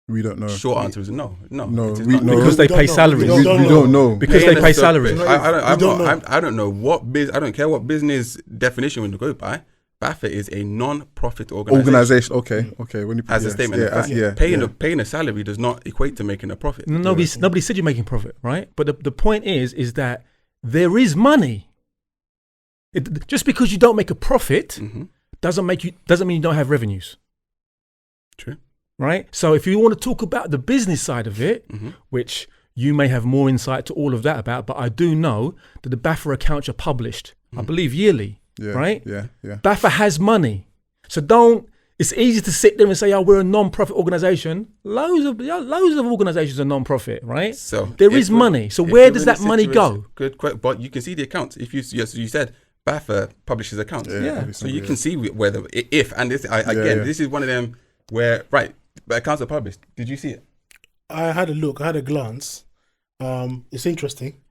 We don't know. Short answer is no. No, it is we not. know. Because they don't pay know. salaries. We don't We don't know. Because they pay salaries. I don't know. I don't know what I don't care what business definition we go by. BAFA is a non-profit organization. Okay. When you As a statement, paying a salary does not equate to making a profit. Nobody said you're making profit, right? But the point is that there is money. Just because you don't make a profit doesn't mean you don't have revenues. True. Right? So if you want to talk about the business side of it, which you may have more insight to all of that about, but I do know that the BAFA accounts are published, I believe yearly, right? Yeah. BAFA has money. So it's easy to sit there and say, we're a non-profit organization. Loads of organizations are non-profit, right? So there is money. So where does that money go? Good, but you can see the accounts. If you said BAFA publishes accounts, so you can see whether this is one of them where the accounts are published. Did you see it? I had a look. I had a glance. It's interesting,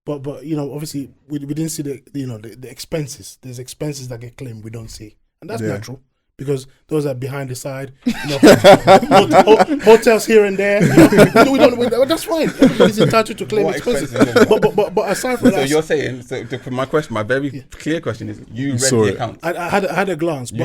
but obviously we didn't see the expenses. There's expenses that get claimed we don't see, and that's natural because those are behind the side. Hotels here and there. We don't. That's fine. Everybody's entitled to claim expenses. But aside from that, so you're saying. So for my question, my very clear question is: you read the accounts? I had a glance, if you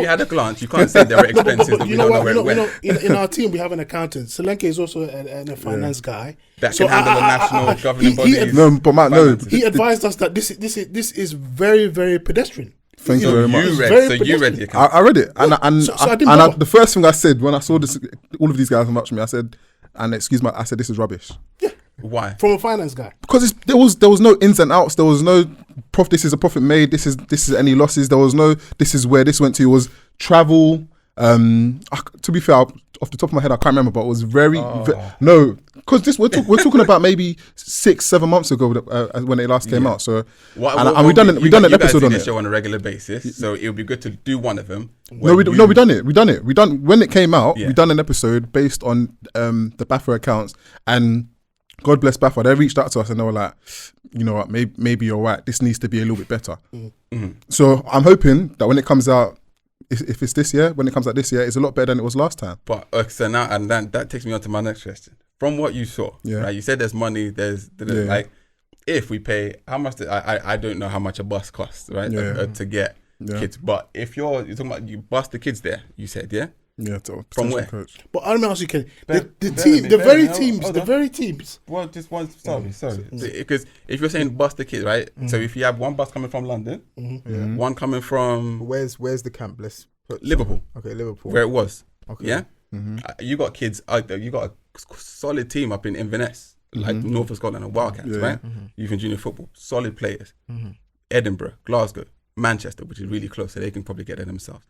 had a glance, you can't say there are expenses. But you know what? In our team, we have an accountant. Selenkay is also a finance guy that can handle the national governing bodies. He advised us that this is very, very pedestrian. Thank you very much. You read the account. I read it, and the first thing I said when I saw this, all of these guys watching me, I said, this is rubbish. Yeah. Why? From a finance guy. Because there was no ins and outs. There was no profit. This is a profit made. This is any losses. There was no. This is where this went to. It was travel. To be fair, off the top of my head, I can't remember, but it was no. Because we're talking about maybe 6-7 months ago when it last came out. So we done an episode on it. Show on a regular basis, so it would be good to do one of them. We done it. When it came out. We done an episode based on the BAFA accounts, and God bless BAFA. They reached out to us and they were like, you know what, maybe you're right. This needs to be a little bit better. So I'm hoping that when it comes out. If it's this year, when it comes out this year, it's a lot better than it was last time. But so now, and then that takes me on to my next question. From what you saw, right? You said there's money. Like, if we pay, how much? I don't know how much a bus costs, right? To get kids. But if you're talking about you bus the kids there, you said, yeah. From where? Coach. But I don't know how you can. The very teams. Well, just one. Sorry. Because if you're saying bus the kids, right? So if you have one bus coming from London, one coming from where's the camp? Let's put Liverpool. Okay, Liverpool. Where it was. Okay. Yeah. You got kids out there. You got a solid team up in Inverness, like North of Scotland and Wildcats, right? Youth and junior football, solid players. Edinburgh, Glasgow, Manchester, which is really close, so they can probably get there themselves.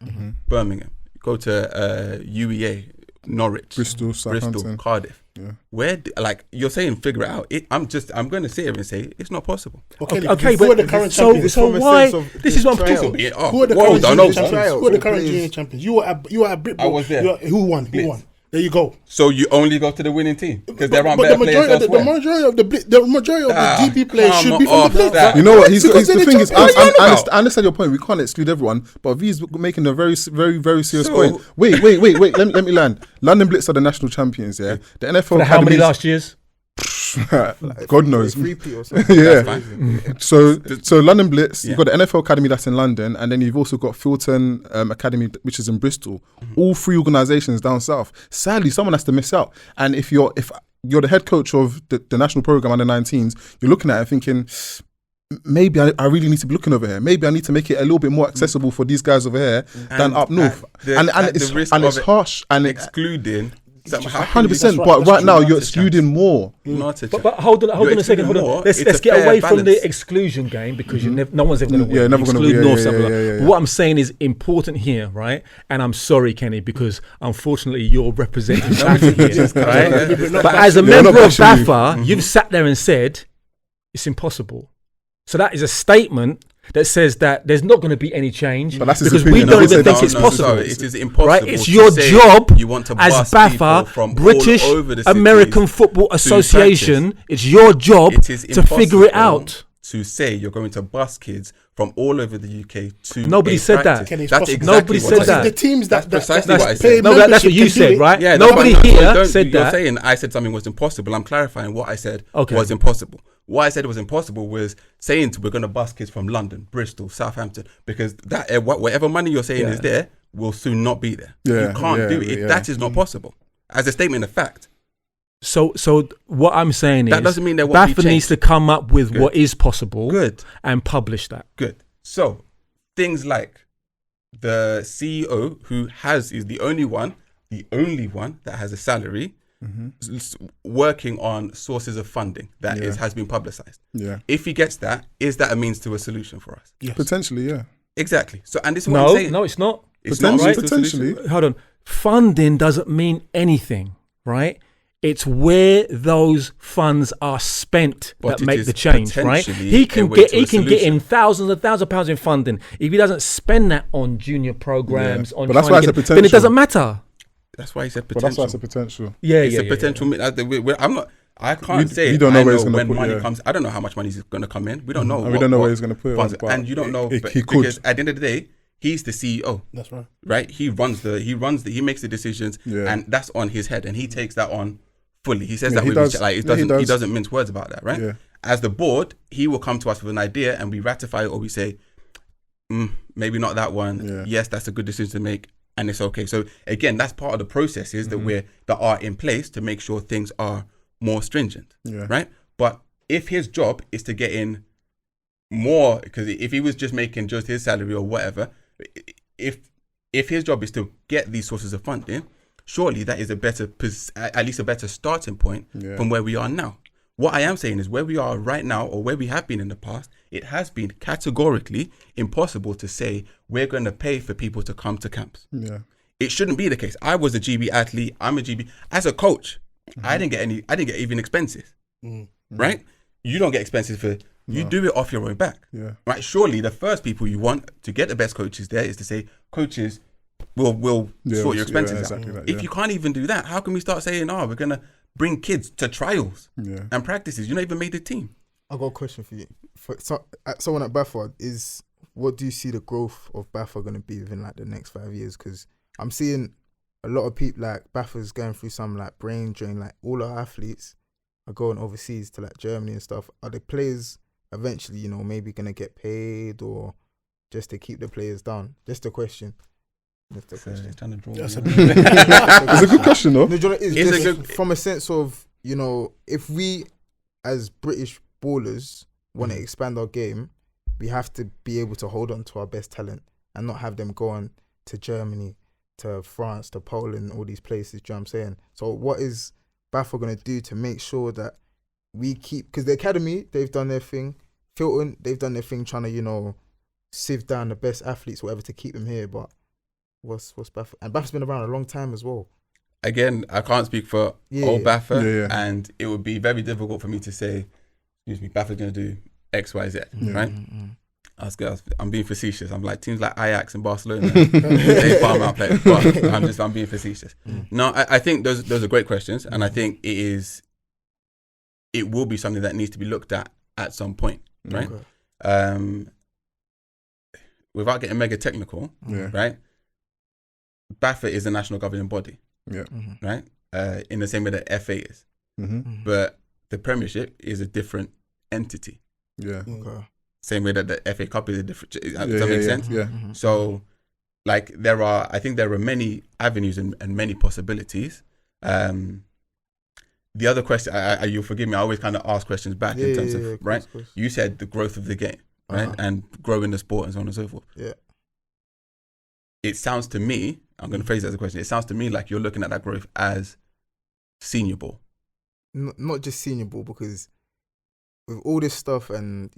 Birmingham. Go to UEA, Norwich, Bristol, Cardiff. Where, you're saying, figure it out. I'm going to sit here and say it's not possible. Okay, but who are the current champions? So why? This is what I'm talking about. Who are the current junior champions? Who are the current junior champions? You were at Britball. I was there. Who won? There you go. So you only go to the winning team because there aren't better players elsewhere. The majority of the GP players should be from the Blitz. You know what? The thing is, I understand your point. We can't exclude everyone, but V's making a very, very, very serious point. Wait. Let me land. London Blitz are the national champions. Yeah, the NFL. For how many last years? God knows. Or something. Yeah. So London Blitz, you've got the NFL Academy that's in London, and then you've also got Filton Academy, which is in Bristol. All three organisations down south. Sadly, someone has to miss out. And if you're the head coach of the national program under 19s, you're looking at it and thinking, maybe I really need to be looking over here. Maybe I need to make it a little bit more accessible for these guys over here than up north. And it's harsh and excluding. 100%, but right now you're excluding more. But hold on a second. Let's get away from the exclusion game because no one's ever going to exclude North. But what I'm saying is important here, right? And I'm sorry, Kenny, because unfortunately you're representing BAFA here, right? But as a member of BAFA, you've sat there and said it's impossible. So that is a statement that says that there's not going to be any change because we don't even think it's possible. It is impossible. Right? It's your job you want to as BAFA, from British American Football Association. It's your job to figure it out. to say you're going to bus kids from all over the UK to Nobody a said that. practice. Kenny, it's That's possible. exactly Nobody what said I that. The teams That's that precisely what I pay said. No, that's what membership you can do said, it. right? Yeah, Nobody that's fine. here Don't- said you're that. saying I said something was impossible. I'm clarifying what I said Okay. was impossible. What I said was impossible was saying we're going to bus kids from London, Bristol, Southampton, because that whatever money you're saying Yeah. is there will soon not be there. Yeah, You can't yeah, do it. yeah. That is not possible. As a statement of fact. So what I'm saying is That doesn't mean there won't be BAFTA needs change. to come up with Good. what is possible Good. and publish that. Good. So things like the CEO who is the only one that has a salary working on sources of funding that has been publicized. Yeah. If he gets that, is that a means to a solution for us? Yes. Potentially, yeah. Exactly. So, and this is what I'm saying. No, it's not. It's not a Potentially, means to a solution. potentially. Hold on. Funding doesn't mean anything, right? It's where those funds are spent But that it make is the change, right? potentially He a can way get to a he can get solution. in thousands and thousands of pounds in funding. If he doesn't spend that on junior programs, on But that's trying why to it's a get, then it potential. doesn't matter. That's why he said But that's why potential. it's a potential. Yeah, It's yeah, a yeah, potential. I'm not. I can't We- say we don't know I where know he's gonna when put- money yeah. comes. I don't know how much money is going to come in. We don't know. And we don't know where he's gonna put it, funds- but and you don't know. he but- could. because at the end of the day, he's the CEO, That's right. right? He makes the decisions, Yeah. and that's on his head, and he takes that on fully. He says Yeah, that he with does. his, like Yeah, he he doesn't. He does. doesn't mince words about that, right? Yeah. As the board, he will come to us with an idea, and we ratify it, or we say, maybe not that one. Yeah. Yes, that's a good decision to make, and it's okay. So again, that's part of the processes that are in place to make sure things are more stringent, Yeah. right? But if his job is to get in more, because if he was just making just his salary or whatever, if his job is to get these sources of funding, surely that is at least a better starting point Yeah. from where we are now. What I am saying is where we are right now, or where we have been in the past, it has been categorically impossible to say we're going to pay for people to come to camps. Yeah. It shouldn't be the case. I was a GB athlete. I'm a GB. As a coach, I didn't get even expenses, right? You don't get expenses for, you do it off your own back, Yeah. right? Surely the first people you want to get the best coaches there is to say, coaches, we'll Yeah, sort your expenses exactly out. that, If yeah. you can't even do that, how can we start saying, we're going to bring kids to trials Yeah. and practices? You not even made the team. I got a question for you. Someone at BAFTA is, what do you see the growth of BAFTA going to be within like the next 5 years? Because I'm seeing a lot of people like BAFTA's going through some like brain drain. Like all our athletes are going overseas to like Germany and stuff. Are the players eventually, maybe going to get paid, or just to keep the players down? Just a question. That's the question. Trying to draw That's me. It's a good question, though. No, do you know what it is? It's a Just good- from a sense of, if we as British ballers want to expand our game, we have to be able to hold on to our best talent and not have them go on to Germany, to France, to Poland, all these places. Do you know what I'm saying? So what is BAFTA going to do to make sure that we keep, because the academy, they've done their thing, Filton, they've done their thing trying to, sieve down the best athletes, whatever, to keep them here. But what's BAFTA? And BAFTA's been around a long time as well. Again, I can't speak for Yeah. old BAFTA, Yeah, yeah. and it would be very difficult for me to say, excuse me, BAFTA's going to do X, Y, Z, right? I'm being facetious. I'm like teams like Ajax and Barcelona, they farm out players, but I'm being facetious. No, I think those are great questions, and I think it will be something that needs to be looked at some point, right? Okay. Without getting mega technical, Yeah. right? BAFTA is a national governing body, Yeah. right? In the same way that FA is, Mm-hmm. but the Premiership is a different entity. Yeah. Okay. Same way that the FA Cup is a different. Does Yeah, that make yeah, sense? Yeah. So, like, I think there are many avenues and many possibilities. The other question, you'll forgive me, I always kind of ask questions back in terms of, right? Of course. You said the growth of the game, right? Uh-huh. And growing the sport and so on and so forth. Yeah. It sounds to me, I'm going to phrase it as a question, it sounds to me like you're looking at that growth as senior ball. Not just senior ball, because with all this stuff, and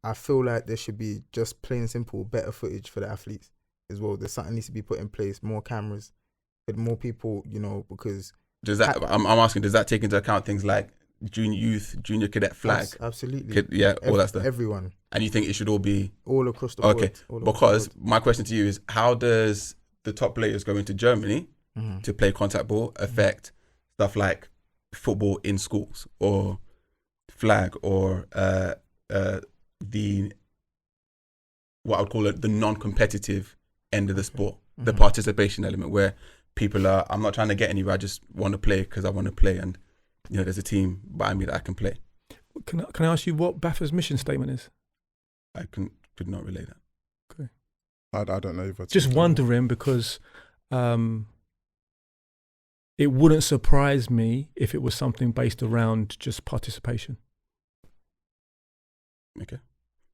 I feel like there should be just plain and simple better footage for the athletes as well. There's something needs to be put in place, more cameras, with more people, because Does that? I'm asking. Does that take into account things like junior youth, junior cadet flag, absolutely, all that stuff? everyone, And you think it should all be all across the board. okay? all across Because the board. my question to you is, how does the top players going to Germany to play contact ball affect stuff like football in schools or flag or what I would call it the non-competitive end of the sport, the participation element, where people are, I'm not trying to get anywhere, I just want to play because I want to play, and there's a team by me that I can play. Can I ask you what BAFA's mission statement is? I could not relate that. Okay. I don't know. Just wondering because it wouldn't surprise me if it was something based around just participation. Okay.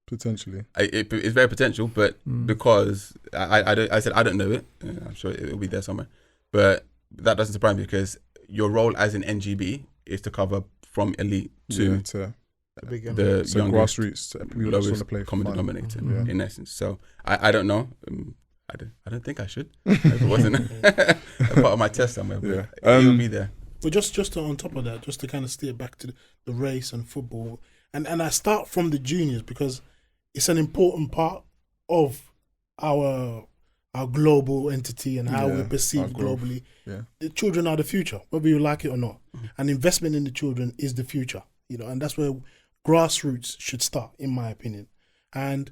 Potentially. It's very potential, but because I said I don't know it, I'm sure it will be there somewhere. But that doesn't surprise me because your role as an NGB is to cover from elite to the so youngest, grassroots, people lowest just want to play common fun. denominator in essence. So I don't know. I don't think I should. If it wasn't a part of my test somewhere, but it will be there. But just on top of that, just to kind of steer back to the race and football, and I start from the juniors because it's an important part of our global entity and how we're perceived globally. Yeah. The children are the future, whether you like it or not. And investment in the children is the future, and that's where grassroots should start, in my opinion. And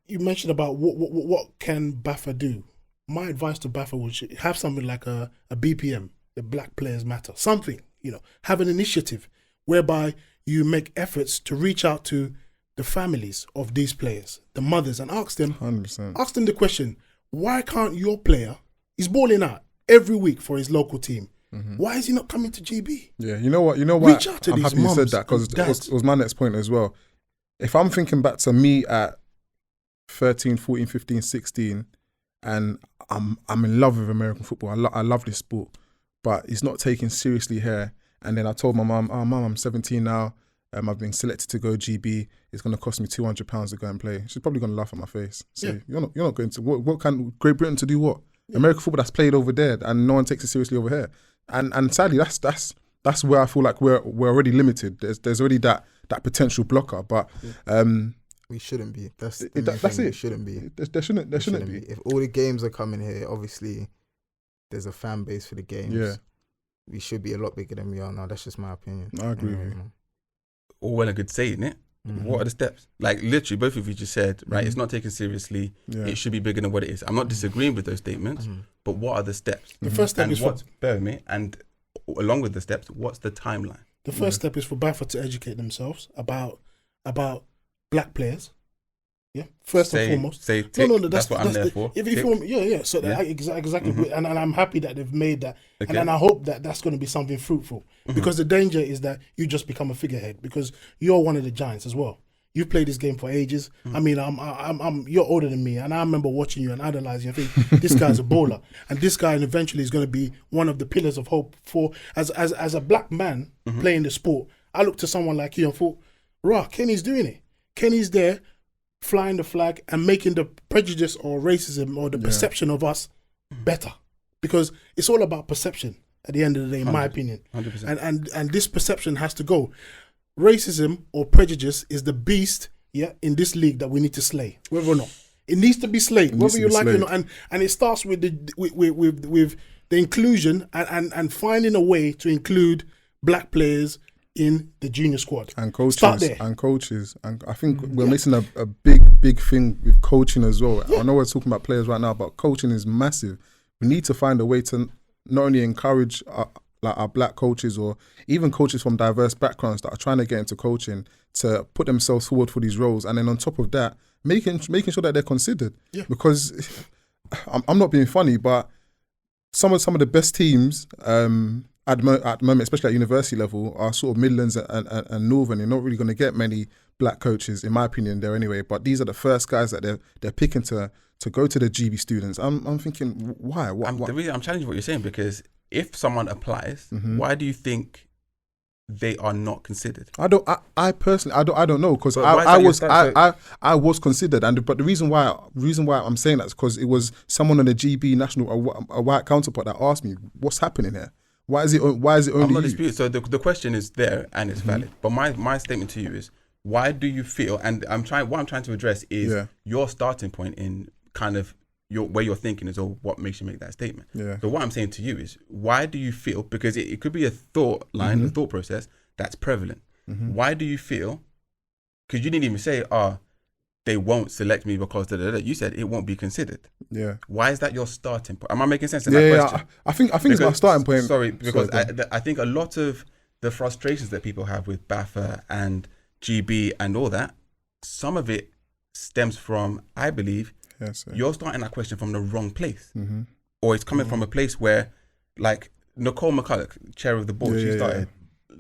you mentioned about what can BAFA do. My advice to BAFA would have something like a BPM, the Black Players Matter, something, have an initiative whereby you make efforts to reach out to the families of these players, the mothers, and ask them 100%. Ask them the question, why can't your player, he's balling out every week for his local team, why is he not coming to GB? Yeah, you know what? Reach out to I'm these happy you said mums that because and dads. it was my next point as well. If I'm thinking back to me at 13, 14, 15, 16, and I'm in love with American football. I love this sport, but it's not taken seriously here. And then I told my mum, "Oh, mum, I'm 17 now. I've been selected to go GB. It's going to cost me £200 to go and play." She's probably going to laugh at my face. So you're not going to what can Great Britain to do what? American football that's played over there, and no one takes it seriously over here. And sadly, that's where I feel like we're already limited. There's already that potential blocker, but. We shouldn't be. That's it. We shouldn't be. There shouldn't be. If all the games are coming here, obviously there's a fan base for the games. Yeah. We should be a lot bigger than we are now. That's just my opinion. I agree with you. All well and good saying it. What are the steps? Like literally, both of you just said, right? It's not taken seriously. Yeah. It should be bigger than what it is. I'm not disagreeing with those statements, but what are the steps? The first step And is bear with me. And along with the steps, what's the timeline? The first step is for BAFA to educate themselves about black players. Yeah, first and foremost. That's what I'm there for. If you want, so exactly. And I'm happy that they've made that, and I hope that that's going to be something fruitful. Because the danger is that you just become a figurehead because you're one of the giants as well. You've played this game for ages. I mean, you're older than me, and I remember watching you and idolizing you. I think this guy's a baller, and this guy eventually is going to be one of the pillars of hope for as a black man playing the sport. I looked to someone like you and thought, "Rah, Kenny's doing it. Kenny's there, flying the flag and making the prejudice or racism or the perception of us better, because it's all about perception at the end of the day, in my opinion. 100%. And this perception has to go. Racism or prejudice is the beast, in this league that we need to slay, whether or not it needs to be slayed, whether you like it or not. And it starts with the inclusion and finding a way to include black players in the junior squad and coaches. Start there. And I think we're missing a big thing with coaching as well. I know we're talking about players right now, but coaching is massive. We need to find a way to not only encourage our black coaches or even coaches from diverse backgrounds that are trying to get into coaching to put themselves forward for these roles, and then on top of that, making sure that they're considered. Because I'm not being funny, but some of the best teams at the moment, especially at university level, are sort of Midlands and Northern. You're not really going to get many black coaches, in my opinion, there anyway. But these are the first guys that they're picking to go to the GB students. I'm thinking, why? The reason I'm challenging what you're saying, because if someone applies, why do you think they are not considered? I personally don't know, because I was considered, but the reason why I'm saying that is because it was someone on the GB national, a white counterpart, that asked me, what's happening here? Why is it only I'm not you? disputing. So the question is there and it's valid. But my statement to you is, why do you feel, and what I'm trying to address is your starting point in kind of where you're thinking is, what makes you make that statement. So what I'm saying to you is, why do you feel, because it could be a thought line, a thought process that's prevalent. Why do you feel because you didn't even say, they won't select me because you said it won't be considered. Yeah. Why is that your starting point? Am I making sense in that question? I think it's my starting point. Sorry, because I think a lot of the frustrations that people have with BAFA and GB and all that, some of it stems from, I believe, you're starting that question from the wrong place. Mm-hmm. Or it's coming from a place where, like, Nicole McCulloch, chair of the board, she started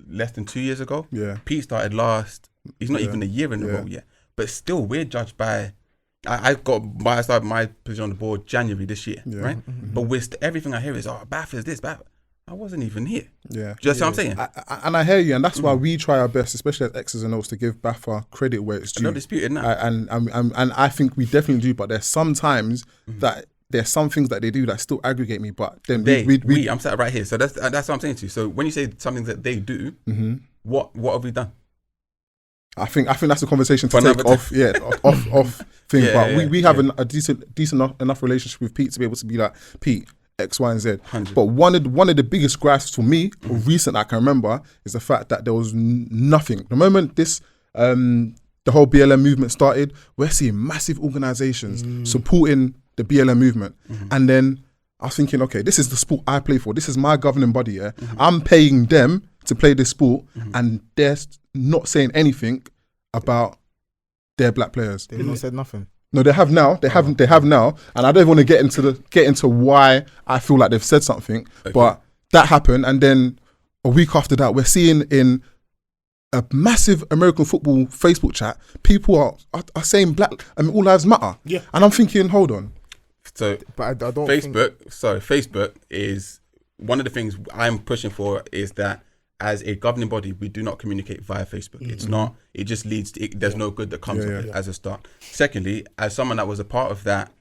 less than 2 years ago. Yeah. Pete started last, he's not even a year in the role yet. But still, we're judged by, I started my position on the board January this year, right? Mm-hmm. But everything I hear is, BAFA is this, BAFA. I wasn't even here. Yeah. Just what I'm saying. And I hear you, and that's why we try our best, especially as X's and O's, to give BAFA credit where it's due. No disputing that. And I think we definitely do, but there's sometimes that there's some things that they do that still aggregate me, but then I'm sat right here. So that's what I'm saying to you. So when you say something that they do, what have we done? I think that's a conversation to take off thing. But we have a decent enough relationship with Pete to be able to be like, Pete, X, Y, and Z. 100. But one of the biggest gripes for me, or recent I can remember, is the fact that there was nothing. The moment this the whole BLM movement started, we're seeing massive organizations supporting the BLM movement. And then I was thinking, okay, this is the sport I play for. This is my governing body. Yeah, I'm paying them to play this sport, and they're not saying anything about their black players. They've not said nothing. No, they have now. They have now, and I don't want to get into why I feel like they've said something. Okay. But that happened, and then a week after that, we're seeing in a massive American football Facebook chat, people are saying all lives matter. Yeah, and I'm thinking, hold on. So, but I don't. Facebook is one of the things I'm pushing for is that, as a governing body, we do not communicate via Facebook. It's not, it just leads to, there's no good that comes of it as a start. Secondly, as someone that was a part of that,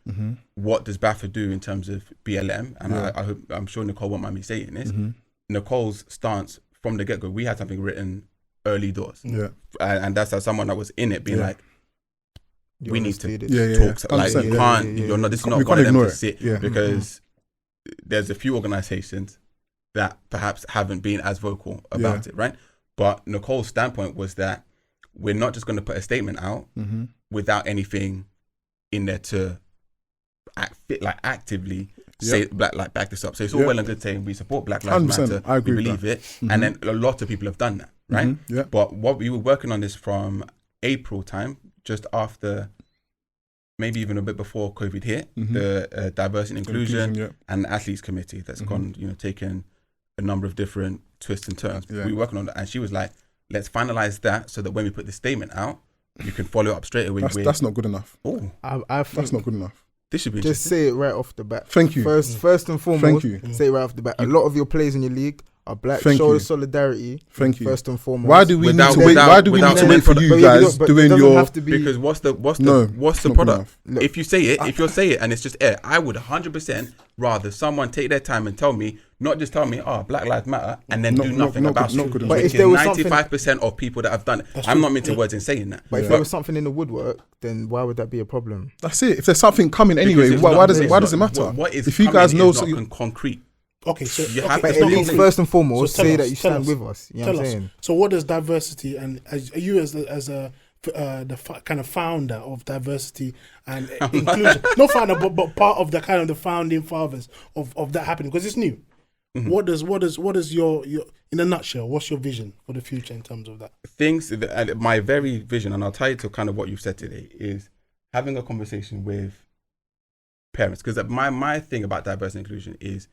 what does BAFA do in terms of BLM? And I'm sure Nicole won't mind me saying this. Nicole's stance from the get-go, we had something written early doors. Yeah. And that's as someone that was in it being like, we need to talk. Like, you can't, you're not, this is not one of them to sit because there's a few organizations that perhaps haven't been as vocal about it, right? But Nicole's standpoint was that we're not just going to put a statement out without anything in there to actively say back this up. So it's all well and good saying we support Black Lives Matter, I agree, we believe it, and then a lot of people have done that, right? But what we were working on this from April time, just after, maybe even a bit before COVID hit, the Diversity and Inclusion and Athletes Committee that's gone, taken a number of different twists and turns. We were working on that, and she was like, let's finalize that so that when we put the statement out, you can follow up straight away. That's not good enough. I think that's not good enough. This should be just say it right off the bat. Thank you. First and foremost, say it right off the bat. A lot of your players in your league are black. Show solidarity. Thank you. First and foremost. Why do we need to wait? Why do we need to wait for you guys doing your? Because what's the product? If you say it, and it's just air, I would 100% rather someone take their time and tell me, not just tell me, Black Lives Matter, and then do nothing about it. But if there was 95% of people that have done it, I'm not minting words in saying that. But if there was something in the woodwork, then why would that be a problem? That's it. If there's something coming anyway, why does it matter? What is if you guys know something concrete? Okay, so but at least first and foremost, say that you stand with us. You know what I'm saying? So what does diversity, and are you as the kind of founder of diversity and inclusion, not founder, but part of the kind of the founding fathers of that happening, because it's new. What is your in a nutshell? What's your vision for the future in terms of that? My very vision, and I'll tie it to kind of what you've said today, is having a conversation with parents, because my thing about diversity and inclusion is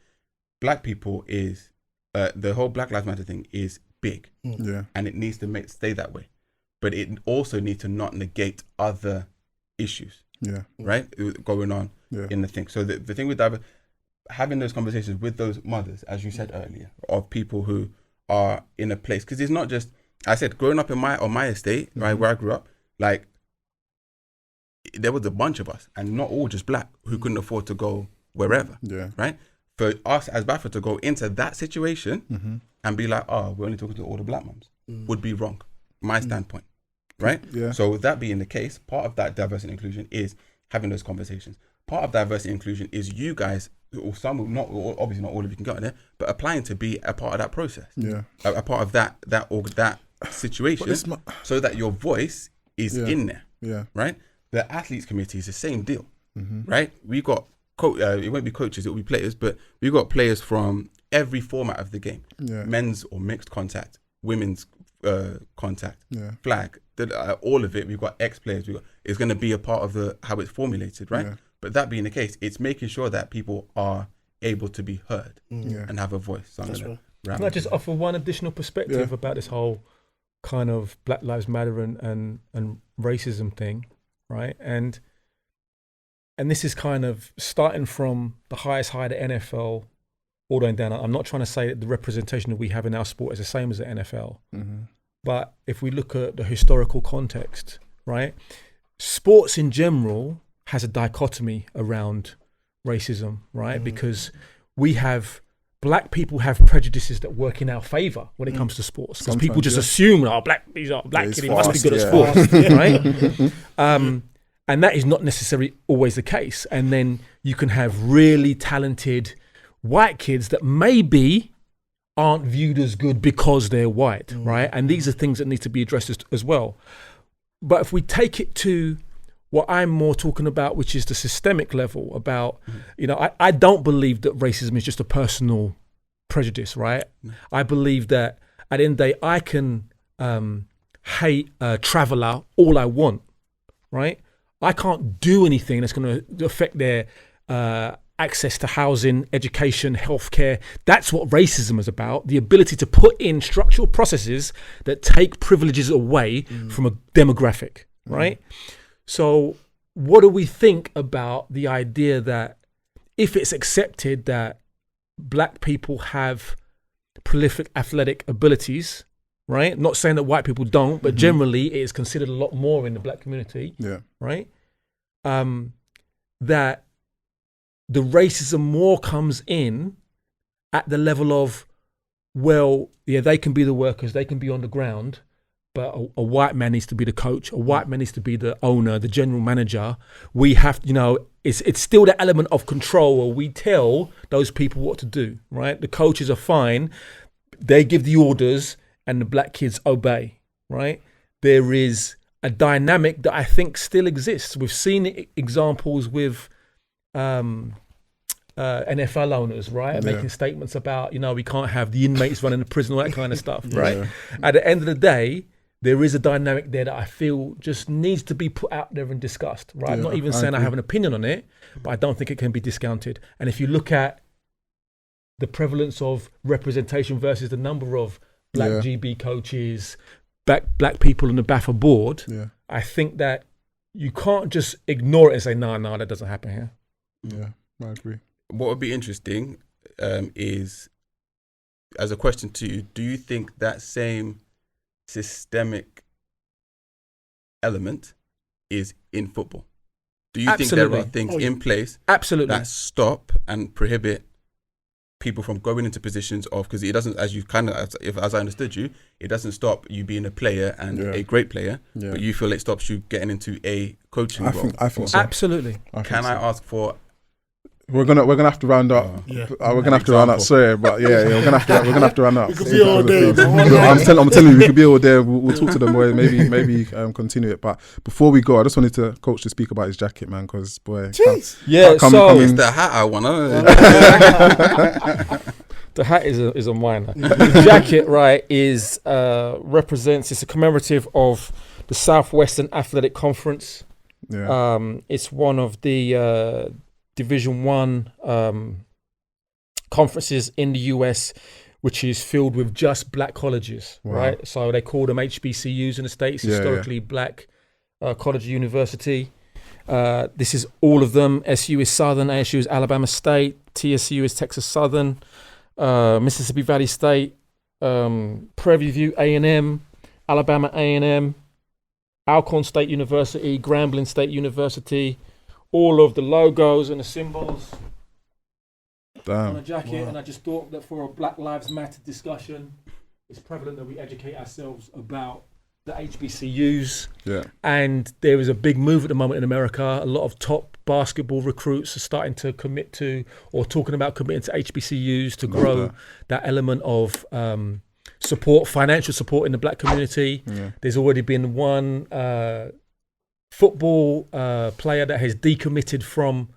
Black people is the whole Black Lives Matter thing is big, and it needs to stay that way, but it also needs to not negate other issues, right, going on in the thing. So the thing with having those conversations with those mothers, as you said earlier, of people who are in a place, because it's not just, I said, growing up on my estate, right, where I grew up, like there was a bunch of us, and not all just Black, who couldn't afford to go wherever, right? For us as BAFA to go into that situation and be like, we're only talking to all the Black mums, would be wrong. My standpoint, right? So with that being the case, part of that diversity and inclusion is having those conversations. Part of diversity and inclusion is you guys, or some, obviously not all of you can get in there, but applying to be a part of that process. A part of that situation, so that your voice is in there. Yeah. Right. The athletes committee is the same deal. Right. We got it won't be coaches, it will be players, but we got players from every format of the game. Yeah. Men's or mixed contact, women's contact, Yeah. flag, all of it. We've got ex-players. It's going to be a part of how it's formulated, right? Yeah. But that being the case, it's making sure that people are able to be heard and have a voice. So That's right. Can I just offer one additional perspective about this whole kind of Black Lives Matter and racism thing, right? And this is kind of starting from the highest high, the NFL, all the way down. I'm not trying to say that the representation that we have in our sport is the same as the NFL. But if we look at the historical context, right, sports in general has a dichotomy around racism, right? Because we have black people have prejudices that work in our favor when it comes to sports, because people just assume, he's a black kid, he must be good at sports, right? And that is not necessarily always the case. And then you can have really talented white kids that maybe aren't viewed as good because they're white, right? And these are things that need to be addressed as well. But if we take it to what I'm more talking about, which is the systemic level, about, I don't believe that racism is just a personal prejudice, right? I believe that at the end of the day, I can hate a traveller all I want, right? I can't do anything that's going to affect their access to housing, education, healthcare. That's what racism is about. The ability to put in structural processes that take privileges away from a demographic, right? So what do we think about the idea that if it's accepted that black people have prolific athletic abilities, right? Not saying that white people don't, but generally it is considered a lot more in the black community, right? That the racism more comes in at the level of, well, yeah, they can be the workers, they can be on the ground, but a white man needs to be the coach, a white man needs to be the owner, the general manager. We have, it's still the element of control where we tell those people what to do, right? The coaches are fine, they give the orders and the black kids obey, right? There is a dynamic that I think still exists. We've seen examples with NFL owners, right? Making statements about, we can't have the inmates running the prison, all that kind of stuff, right? At the end of the day, there is a dynamic there that I feel just needs to be put out there and discussed, right? I'm not even saying I have an opinion on it, but I don't think it can be discounted. And if you look at the prevalence of representation versus the number of black GB coaches, black people on the BAFA board, I think that you can't just ignore it and say, no, that doesn't happen here. Yeah, I agree. What would be interesting is, as a question to you, do you think that same systemic element is in football? Do you think there are things in place that stop and prohibit people from going into positions of, because it doesn't, as I understood you, it doesn't stop you being a player and a great player, but you feel it stops you getting into a coaching role? I think so. Absolutely. Can I ask for? We're gonna have to round up. We're gonna have to round up. Sorry, but we're gonna have to round up. We could be all day. I'm telling you, we could be all day. We'll talk to them, boy. Maybe continue it. But before we go, I just wanted to coach to speak about his jacket, man, because boy, it's the hat I want. The hat is a minor. The jacket, right, is represents. It's a commemorative of the Southwestern Athletic Conference. It's one of the Division 1 conferences in the US, which is filled with just black colleges, right? So they call them HBCUs in the States, historically black college university. This is all of them. SU is Southern, ASU is Alabama State, TSU is Texas Southern, Mississippi Valley State, Prairie View A&M, Alabama A&M, Alcorn State University, Grambling State University. All of the logos and the symbols on the jacket. And I just thought that for a Black Lives Matter discussion, it's prevalent that we educate ourselves about the HBCUs. And there is a big move at the moment in America. A lot of top basketball recruits are starting to commit to, or talking about committing to HBCUs to grow that element of financial support in the black community. Yeah. There's already been one football player that has decommitted from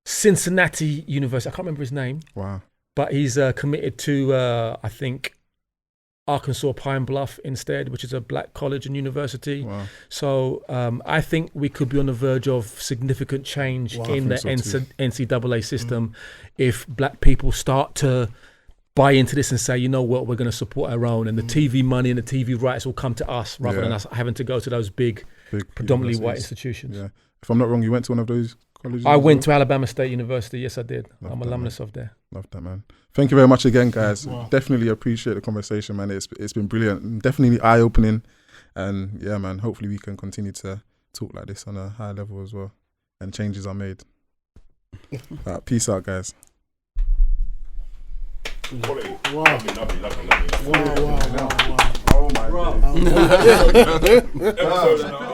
Cincinnati University. I can't remember his name. Wow. But he's committed to, I think, Arkansas Pine Bluff instead, which is a black college and university. Wow. So I think we could be on the verge of significant change in the NCAA system if black people start to buy into this and say, you know what, we're going to support our own, and the TV money and the TV rights will come to us rather than us having to go to those big predominantly white institutions. Yeah. If I'm not wrong, you went to one of those colleges? I went to Alabama State University. Yes, I did. I'm alumnus of there. Love that, man. Thank you very much again, guys. Wow. Definitely appreciate the conversation, man. It's been brilliant. Definitely eye-opening. And yeah, man, hopefully we can continue to talk like this on a high level as well. And changes are made. Peace out, guys. Quality. Wow. Lovely. Wow. Oh my God. Episode